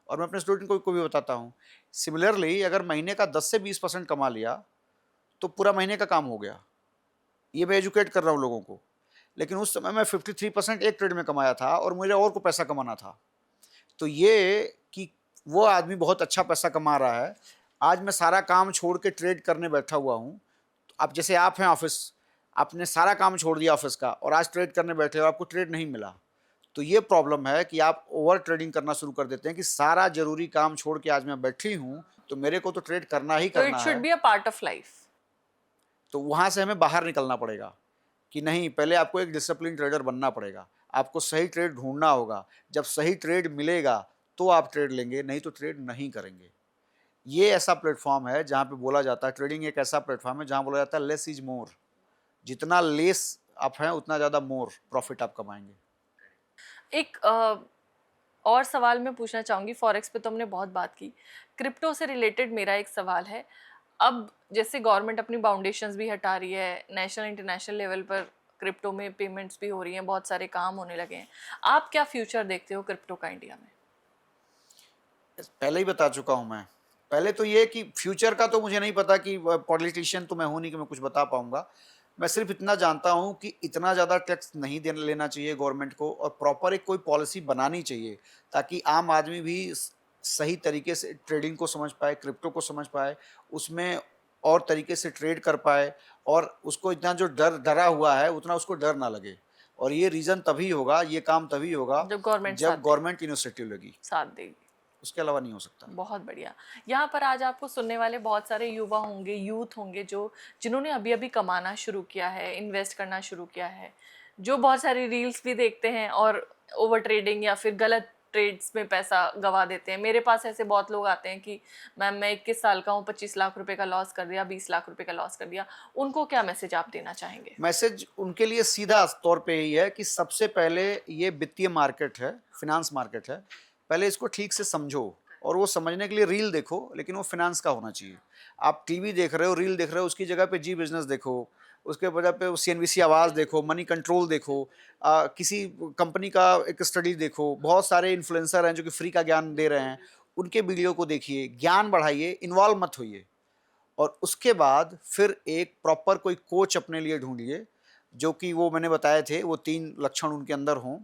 और मैं अपने स्टूडेंट को भी बताता हूँ। सिमिलरली अगर महीने का 10 से 20% कमा लिया, तो पूरा महीने का काम हो गया। ये मैं एजुकेट कर रहा हूँ लोगों को। लेकिन उस समय मैं 53% एक ट्रेड में कमाया था और मुझे और को पैसा कमाना था। तो ये कि वो आदमी बहुत अच्छा पैसा कमा रहा है, आज मैं सारा काम छोड़ के ट्रेड करने बैठा हुआ हूँ। अब जैसे आप हैं ऑफिस, आपने सारा काम छोड़ दिया ऑफिस का और आज ट्रेड करने बैठे हो, आपको ट्रेड नहीं मिला। तो ये प्रॉब्लम है कि आप ओवर ट्रेडिंग करना शुरू कर देते हैं कि सारा जरूरी काम छोड़ के आज मैं बैठी हूँ, तो मेरे को तो ट्रेड करना ही
तो इट
करना
शुड
है।
Be a part of life.
तो वहाँ से हमें बाहर निकलना पड़ेगा कि नहीं, पहले आपको एक डिसिप्लिन ट्रेडर बनना पड़ेगा। आपको सही ट्रेड ढूंढना होगा। जब सही ट्रेड मिलेगा तो आप ट्रेड लेंगे, नहीं तो ट्रेड नहीं करेंगे। ये ऐसा प्लेटफॉर्म है जहाँ पे बोला जाता है, ट्रेडिंग एक ऐसा प्लेटफॉर्म है जहाँ बोला जाता है लेस इज मोर। जितना लेस आप हैं उतना ज़्यादा मोर प्रॉफिट आप कमाएंगे।
एक और सवाल मैं पूछना चाहूंगी। फॉरेक्स पे तो हमने बहुत बात की, क्रिप्टो से रिलेटेड मेरा एक सवाल है। अब जैसे गवर्नमेंट अपनी बाउंडेशंस भी हटा रही है, नेशनल इंटरनेशनल लेवल पर क्रिप्टो में पेमेंट्स भी हो रही हैं, बहुत सारे काम होने लगे हैं। आप क्या फ्यूचर देखते हो क्रिप्टो का इंडिया में?
पहले ही बता चुका हूँ मैं। पहले तो ये कि फ्यूचर का तो मुझे नहीं पता, कि पॉलिटिशियन तो मैं हूँ नहीं कि मैं कुछ बता पाऊंगा। मैं सिर्फ इतना जानता हूँ कि इतना ज़्यादा टैक्स नहीं देना लेना चाहिए गवर्नमेंट को, और प्रॉपर एक कोई पॉलिसी बनानी चाहिए ताकि आम आदमी भी सही तरीके से ट्रेडिंग को समझ पाए, क्रिप्टो को समझ पाए, उसमें और तरीके से ट्रेड कर पाए, और उसको इतना जो डरा हुआ है उतना उसको डर ना लगे। और ये रीज़न तभी होगा, ये काम तभी होगा
जब गवर्नमेंट
जब गवर्नमेंट इनिशिएटिव लगी,
साथ देगी।
उसके अलावा नहीं हो सकता।
बहुत बढ़िया। यहाँ पर आज आपको सुनने वाले बहुत सारे युवा होंगे, यूथ होंगे जो जिन्होंने अभी अभी कमाना शुरू किया है, इन्वेस्ट करना शुरू किया है, जो बहुत सारी रील्स भी देखते हैं और ओवर ट्रेडिंग या फिर गलत ट्रेड्स में पैसा गवा देते हैं। मेरे पास ऐसे बहुत लोग आते हैं कि मैम मैं 21 साल का हूँ, 25 लाख रुपए का लॉस कर दिया, 20 लाख रुपए का लॉस कर दिया। उनको क्या मैसेज आप देना चाहेंगे?
मैसेज उनके लिए सीधा तौर पे यही है कि सबसे पहले ये वित्तीय मार्केट है, फिनांस मार्केट है, पहले इसको ठीक से समझो। और वो समझने के लिए रील देखो, लेकिन वो फिनांस का होना चाहिए। आप टीवी देख रहे हो, रील देख रहे हो, उसकी जगह पे जी बिजनेस देखो, उसके वजह पे सीएनबीसी आवाज़ देखो, मनी कंट्रोल देखो, किसी कंपनी का एक स्टडी देखो। बहुत सारे इन्फ्लुएंसर हैं जो कि फ्री का ज्ञान दे रहे हैं, उनके वीडियो को देखिए, ज्ञान बढ़ाइए, इन्वॉल्व मत होइए। और उसके बाद फिर एक प्रॉपर कोई कोच अपने लिए ढूंढिए, जो कि वो मैंने बताए थे, वो 3 लक्षण उनके अंदर हों।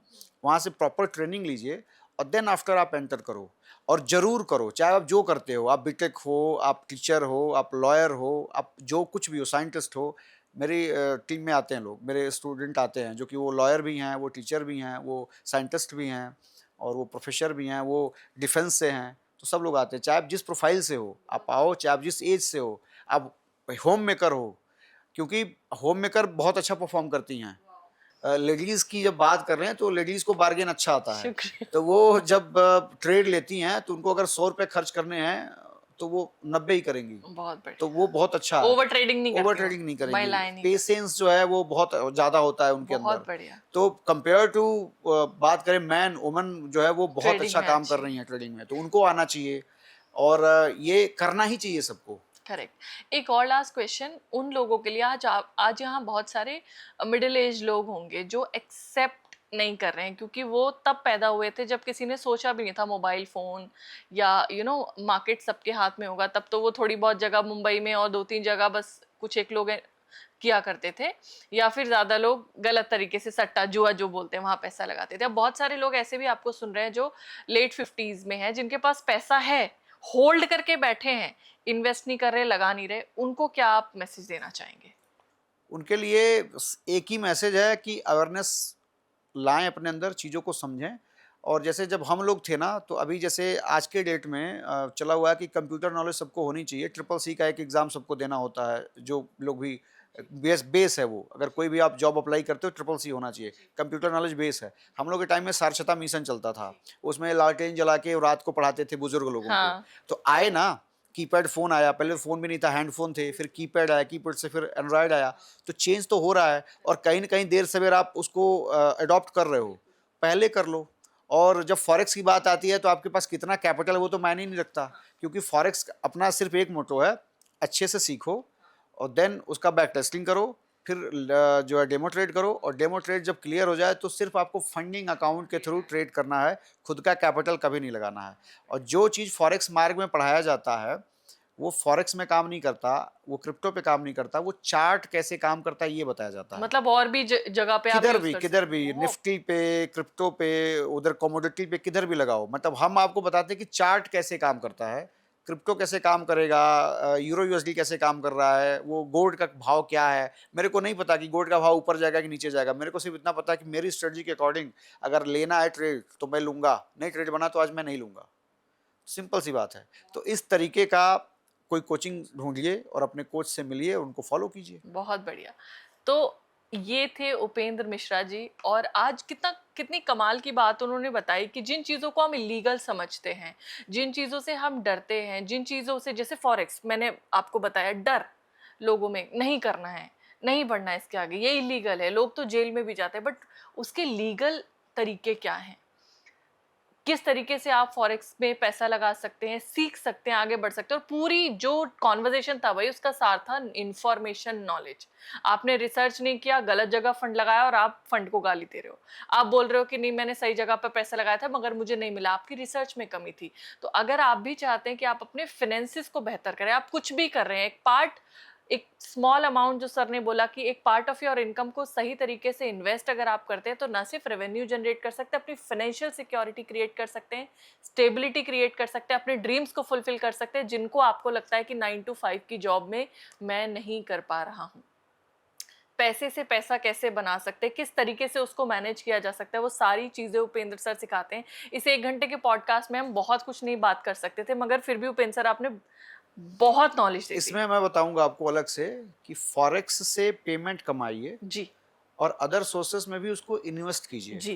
वहाँ से प्रॉपर ट्रेनिंग लीजिए और देन आफ्टर आप एंटर करो। और ज़रूर करो, चाहे आप जो करते हो, आप बीटेक हो, आप टीचर हो, आप लॉयर हो, आप जो कुछ भी हो, साइंटिस्ट हो। मेरी टीम में आते हैं लोग, मेरे स्टूडेंट आते हैं जो कि वो लॉयर भी हैं, वो टीचर भी हैं, वो साइंटिस्ट भी हैं और वो प्रोफेसर भी हैं, वो डिफेंस से हैं। तो सब लोग आते हैं, चाहे आप जिस प्रोफाइल से हो आप आओ, चाहे आप जिस एज से हो, आप होम मेकर हो, क्योंकि होम मेकर बहुत अच्छा परफॉर्म करती हैं। लेडीज़ की जब बात कर रहे हैं तो लेडीज़ को बार्गेन अच्छा आता है।
शुक्रिया।
तो वो जब ट्रेड लेती हैं तो उनको अगर 100 रुपए खर्च करने हैं तो वो 90 ही करेंगी।
बहुत
तो
बढ़िया।
वो बहुत अच्छा है।
ओवर ट्रेडिंग नहीं
ओवर
करती वो,
ट्रेडिंग नहीं करेंगी।
महिलाएं नहीं करती।
पेशेंस जो है वो बहुत ज़्यादा होता है उनके अंदर।
बहुत बढ़िया।
तो कंपेयर टू बात करें मैन वुमन जो है वो बहुत
ट्रेडिंग
अच्छा
में
काम कर
अच्छी
रही
है।
हैं ट्रेडिंग में, तो उनको आना चाहिए और ये करना ही चाहिए सबको।
करेक्ट। एक और लास्ट क्वेश्चन उन लोगों के लिए, आज यहाँ बहुत सारे मिडिल एज लोग होंगे जो एक्सेप्ट नहीं कर रहे हैं, क्योंकि वो तब पैदा हुए थे जब किसी ने सोचा भी नहीं था मोबाइल फोन या मार्केट सबके हाथ में होगा। तब तो वो थोड़ी बहुत जगह मुंबई में और 2-3 जगह बस कुछ एक लोग किया करते थे, या फिर ज्यादा लोग गलत तरीके से सट्टा जुआ जो बोलते हैं वहां पैसा लगाते थे। अब बहुत सारे लोग ऐसे भी आपको सुन रहे हैं जो लेट 50s में हैं, जिनके पास पैसा है, होल्ड करके बैठे हैं, इन्वेस्ट नहीं कर रहे, लगा नहीं रहे। उनको क्या आप मैसेज देना चाहेंगे?
उनके लिए एक ही मैसेज है कि अवेयरनेस लाएं अपने अंदर, चीज़ों को समझें। और जैसे जब हम लोग थे ना, तो अभी जैसे आज के डेट में चला हुआ है कि कंप्यूटर नॉलेज सबको होनी चाहिए। ट्रिपल सी का एक एग्ज़ाम सबको देना होता है, जो लोग भी बेस है वो। अगर कोई भी आप जॉब अप्लाई करते हो, ट्रिपल सी होना चाहिए। कंप्यूटर नॉलेज बेस है। हम लोग के टाइम में साक्षरता मिशन चलता था, उसमें लालटेन जला के रात को पढ़ाते थे बुजुर्ग लोगों को।
हाँ।
तो आए ना, कीपैड फ़ोन आया, पहले फ़ोन भी नहीं था, हैंड फ़ोन थे, फिर कीपैड आया, कीपैड से फिर एंड्रॉयड आया। तो चेंज तो हो रहा है और कहीं न कहीं देर सवेर आप उसको अडॉप्ट कर रहे हो। पहले कर लो। और जब फॉरेक्स की बात आती है तो आपके पास कितना कैपिटल है वो तो मायने ही नहीं रखता, क्योंकि फॉरेक्स अपना सिर्फ एक मोटो है, अच्छे से सीखो और देन उसका बैक टेस्टिंग करो, फिर जो है डेमो ट्रेड करो। और डेमो ट्रेड जब क्लियर हो जाए तो सिर्फ आपको फंडिंग अकाउंट के थ्रू ट्रेड करना है, खुद का कैपिटल कभी नहीं लगाना है। और जो चीज़ फॉरेक्स मार्ग में पढ़ाया जाता है वो फॉरेक्स में काम नहीं करता, वो क्रिप्टो पे काम नहीं करता, वो चार्ट कैसे काम करता है ये बताया जाता है।
मतलब और भी जगह पे आप यूज कर
किधर
सकते
भी
हैं।
निफ्टी पे, क्रिप्टो पे, उधर कमोडिटी पे, किधर भी लगाओ। मतलब हम आपको बताते हैं कि चार्ट कैसे काम करता है, क्रिप्टो कैसे काम करेगा, यूरो यूएसडी कैसे काम कर रहा है, वो गोल्ड का भाव क्या है। मेरे को नहीं पता कि गोल्ड का भाव ऊपर जाएगा कि नीचे जाएगा। मेरे को सिर्फ इतना पता है कि मेरी स्ट्रेटजी के अकॉर्डिंग अगर लेना है ट्रेड तो मैं लूंगा, नहीं ट्रेड बना तो आज मैं नहीं लूंगा। सिंपल सी बात है। तो इस तरीके का कोई कोचिंग ढूंढिए और अपने कोच से मिलिए, उनको फॉलो कीजिए।
बहुत बढ़िया। तो ये थे उपेंद्र मिश्रा जी, और आज कितनी कमाल की बात उन्होंने बताई कि जिन चीज़ों को हम इलीगल समझते हैं, जिन चीज़ों से हम डरते हैं, जिन चीज़ों से, जैसे फॉरेक्स मैंने आपको बताया, डर लोगों में नहीं करना है, नहीं बढ़ना है इसके आगे, ये इलीगल है, लोग तो जेल में भी जाते हैं, बट उसके लीगल तरीके क्या हैं, किस तरीके से आप फॉरेक्स में पैसा लगा सकते हैं, सीख सकते हैं, आगे बढ़ सकते हैं। और पूरी जो कॉन्वर्जेशन था भाई, उसका सार था इंफॉर्मेशन, नॉलेज। आपने रिसर्च नहीं किया, गलत जगह फंड लगाया और आप फंड को गाली दे रहे हो। आप बोल रहे हो कि नहीं मैंने सही जगह पर पैसा लगाया था मगर मुझे नहीं मिला, आपकी रिसर्च में कमी थी। तो अगर आप भी चाहते हैं कि आप अपने फाइनेंसिस को बेहतर करें, आप कुछ भी कर रहे हैं, एक स्मॉल अमाउंट, जो सर ने बोला कि एक पार्ट ऑफ योर इनकम को सही तरीके से इन्वेस्ट अगर आप करते हैं तो ना सिर्फ रेवेन्यू जनरेट कर सकते हैं, अपनी फाइनेंशियल सिक्योरिटी क्रिएट कर सकते हैं, स्टेबिलिटी क्रिएट कर सकते हैं, अपने ड्रीम्स को फुलफिल कर सकते हैं, जिनको आपको लगता है कि 9 to 5 की जॉब में मैं नहीं कर पा रहा हूँ। पैसे से पैसा कैसे बना सकते हैं, किस तरीके से उसको मैनेज किया जा सकता है, वो सारी चीज़ें उपेंद्र सर सिखाते हैं। इस 1 घंटे के पॉडकास्ट में हम बहुत कुछ नहीं बात कर सकते थे, मगर फिर भी उपेंद्र सर आपने बहुत नॉलेज दे दी।
इसमें मैं बताऊंगा आपको अलग से कि फॉरेक्स से पेमेंट कमाइए
जी,
और अदर सोर्सेस में भी उसको इन्वेस्ट कीजिए।
जी,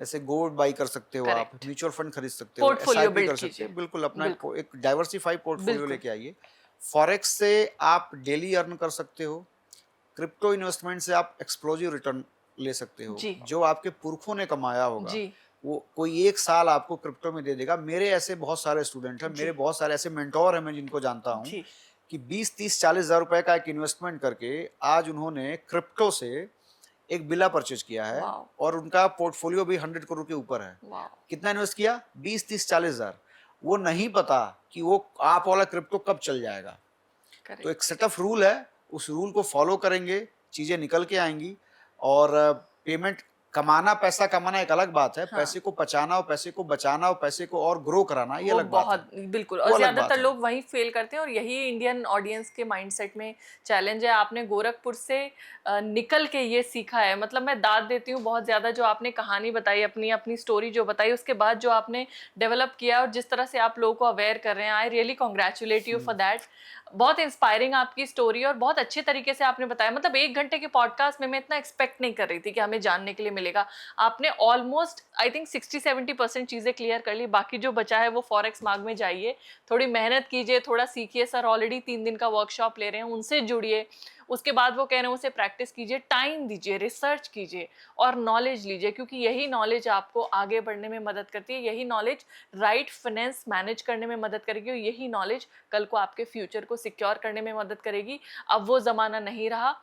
जैसे गोल्ड बाई कर सकते हो, आप
करेक्ट।
म्यूचुअल फंड खरीद सकते हो,
पोर्टफोलियो
एसआईपी
बिल्ड
कर सकते
कीजिए।
हो, बिल्कुल अपना
बिल्कुल,
एक डाइवर्सिफाई पोर्टफोलियो
बिल्कुल।
लेके आइए। फॉरेक्स से आप डेली अर्न कर सकते हो, क्रिप्टो इन्वेस्टमेंट से आप एक्सप्लोजिव रिटर्न ले सकते हो।
जी,
जो आपके पुरखों ने कमाया होगा
जी,
वो कोई 1 साल आपको क्रिप्टो में दे देगा। मेरे ऐसे बहुत सारे स्टूडेंट हैं, मेरे
जी,
बहुत सारे ऐसे मेंटोर हैं मैं जिनको जानता हूँ
जी।
कि 20-30-40 हज़ार रुपए का एक इन्वेस्टमेंट करके आज उन्होंने क्रिप्टो से एक विला परचेज किया है
वाओ!
और उनका पोर्टफोलियो भी 100 करोड़ के ऊपर है।
वाओ!
कितना इन्वेस्ट किया? 20-30-40 हज़ार। वो नहीं पता कि वो आप वाला क्रिप्टो कब चल जाएगा। तो एक
करेक्ट।
सेट ऑफ रूल है, उस रूल को फॉलो करेंगे, चीजें निकल के आएंगी। और पेमेंट कमाना, पैसा कमाना एक अलग बात है,
हाँ।
पैसे को बचाना और पैसे को बचाना और पैसे को और ग्रो कराना ये
वो
अलग बात है।
बहुत बिल्कुल,
वो
और
अलग बात
ज़्यादातर
है।
लोग वहीं फेल करते हैं, और यही इंडियन ऑडियंस के माइंडसेट में चैलेंज है। आपने गोरखपुर से निकल के ये सीखा है, मतलब मैं दाद देती हूँ बहुत ज़्यादा, जो आपने कहानी बताई, अपनी अपनी स्टोरी जो बताई, उसके बाद जो आपने डेवलप किया और जिस तरह से आप लोगों को अवेयर कर रहे हैं, I really congratulate you for that. बहुत इंस्पायरिंग आपकी स्टोरी, और बहुत अच्छे तरीके से आपने बताया। मतलब 1 घंटे के पॉडकास्ट में मैं इतना एक्सपेक्ट नहीं कर रही थी कि हमें जानने के लिए मिलेगा। आपने ऑलमोस्ट आई थिंक 60-70% चीज़ें क्लियर कर ली। बाकी जो बचा है वो फॉरेक्स मार्ग में जाइए, थोड़ी मेहनत कीजिए, थोड़ा सीखिए। सर ऑलरेडी 3 दिन का वर्कशॉप ले रहे हैं, उनसे जुड़िए। उसके बाद वो कह रहे हैं उसे प्रैक्टिस कीजिए, टाइम दीजिए, रिसर्च कीजिए और नॉलेज लीजिए, क्योंकि यही नॉलेज आपको आगे बढ़ने में मदद करती है। यही नॉलेज राइट फाइनेंस मैनेज करने में मदद करेगी, और यही नॉलेज कल को आपके फ्यूचर को सिक्योर करने में मदद करेगी। अब वो ज़माना नहीं रहा।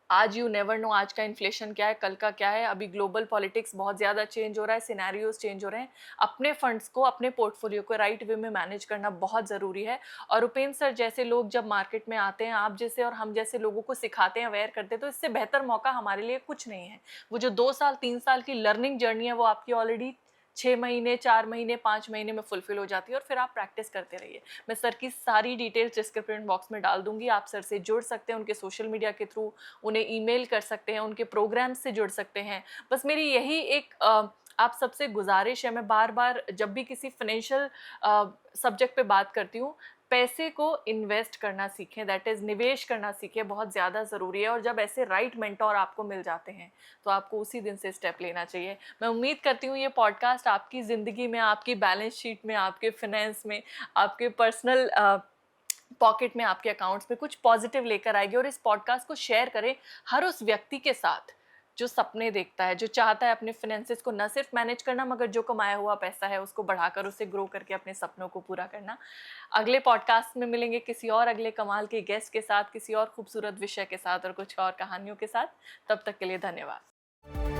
आज यू नेवर नो आज का इन्फ्लेशन क्या है, कल का क्या है। अभी ग्लोबल पॉलिटिक्स बहुत ज़्यादा चेंज हो रहा है, सिनेरियोज चेंज हो रहे हैं। अपने फंड्स को, अपने पोर्टफोलियो को राइट वे में मैनेज करना बहुत ज़रूरी है। और उपेंद्र सर जैसे लोग जब मार्केट में आते हैं, आप जैसे और हम जैसे लोगों को सिखाते हैं, अवेयर करते हैं, तो इससे बेहतर मौका हमारे लिए कुछ नहीं है। वो जो 2 साल 3 साल की लर्निंग जर्नी है, वो आपकी ऑलरेडी 6 महीने, 4 महीने, 5 महीने में फुलफिल हो जाती है, और फिर आप प्रैक्टिस करते रहिए। मैं सर की सारी डिटेल्स डिस्क्रिप्शन बॉक्स में डाल दूंगी। आप सर से जुड़ सकते हैं उनके सोशल मीडिया के थ्रू, उन्हें ईमेल कर सकते हैं, उनके प्रोग्राम से जुड़ सकते हैं। बस मेरी यही एक आप सबसे गुजारिश है, मैं बार बार जब भी किसी फाइनेंशियल सब्जेक्ट पे बात करती हूँ, पैसे को इन्वेस्ट करना सीखें, दैट इज़ निवेश करना सीखें, बहुत ज़्यादा ज़रूरी है। और जब ऐसे राइट मेंटोर आपको मिल जाते हैं, तो आपको उसी दिन से स्टेप लेना चाहिए। मैं उम्मीद करती हूँ ये पॉडकास्ट आपकी ज़िंदगी में, आपकी बैलेंस शीट में, आपके फाइनेंस में, आपके पर्सनल पॉकेट में, आपके अकाउंट्स में कुछ पॉजिटिव लेकर आएगी। और इस पॉडकास्ट को शेयर करें हर उस व्यक्ति के साथ जो सपने देखता है, जो चाहता है अपने फाइनेंसेस को न सिर्फ मैनेज करना, मगर जो कमाया हुआ पैसा है उसको बढ़ाकर, उसे ग्रो करके अपने सपनों को पूरा करना। अगले पॉडकास्ट में मिलेंगे किसी और अगले कमाल के गेस्ट के साथ, किसी और खूबसूरत विषय के साथ और कुछ और कहानियों के साथ। तब तक के लिए धन्यवाद।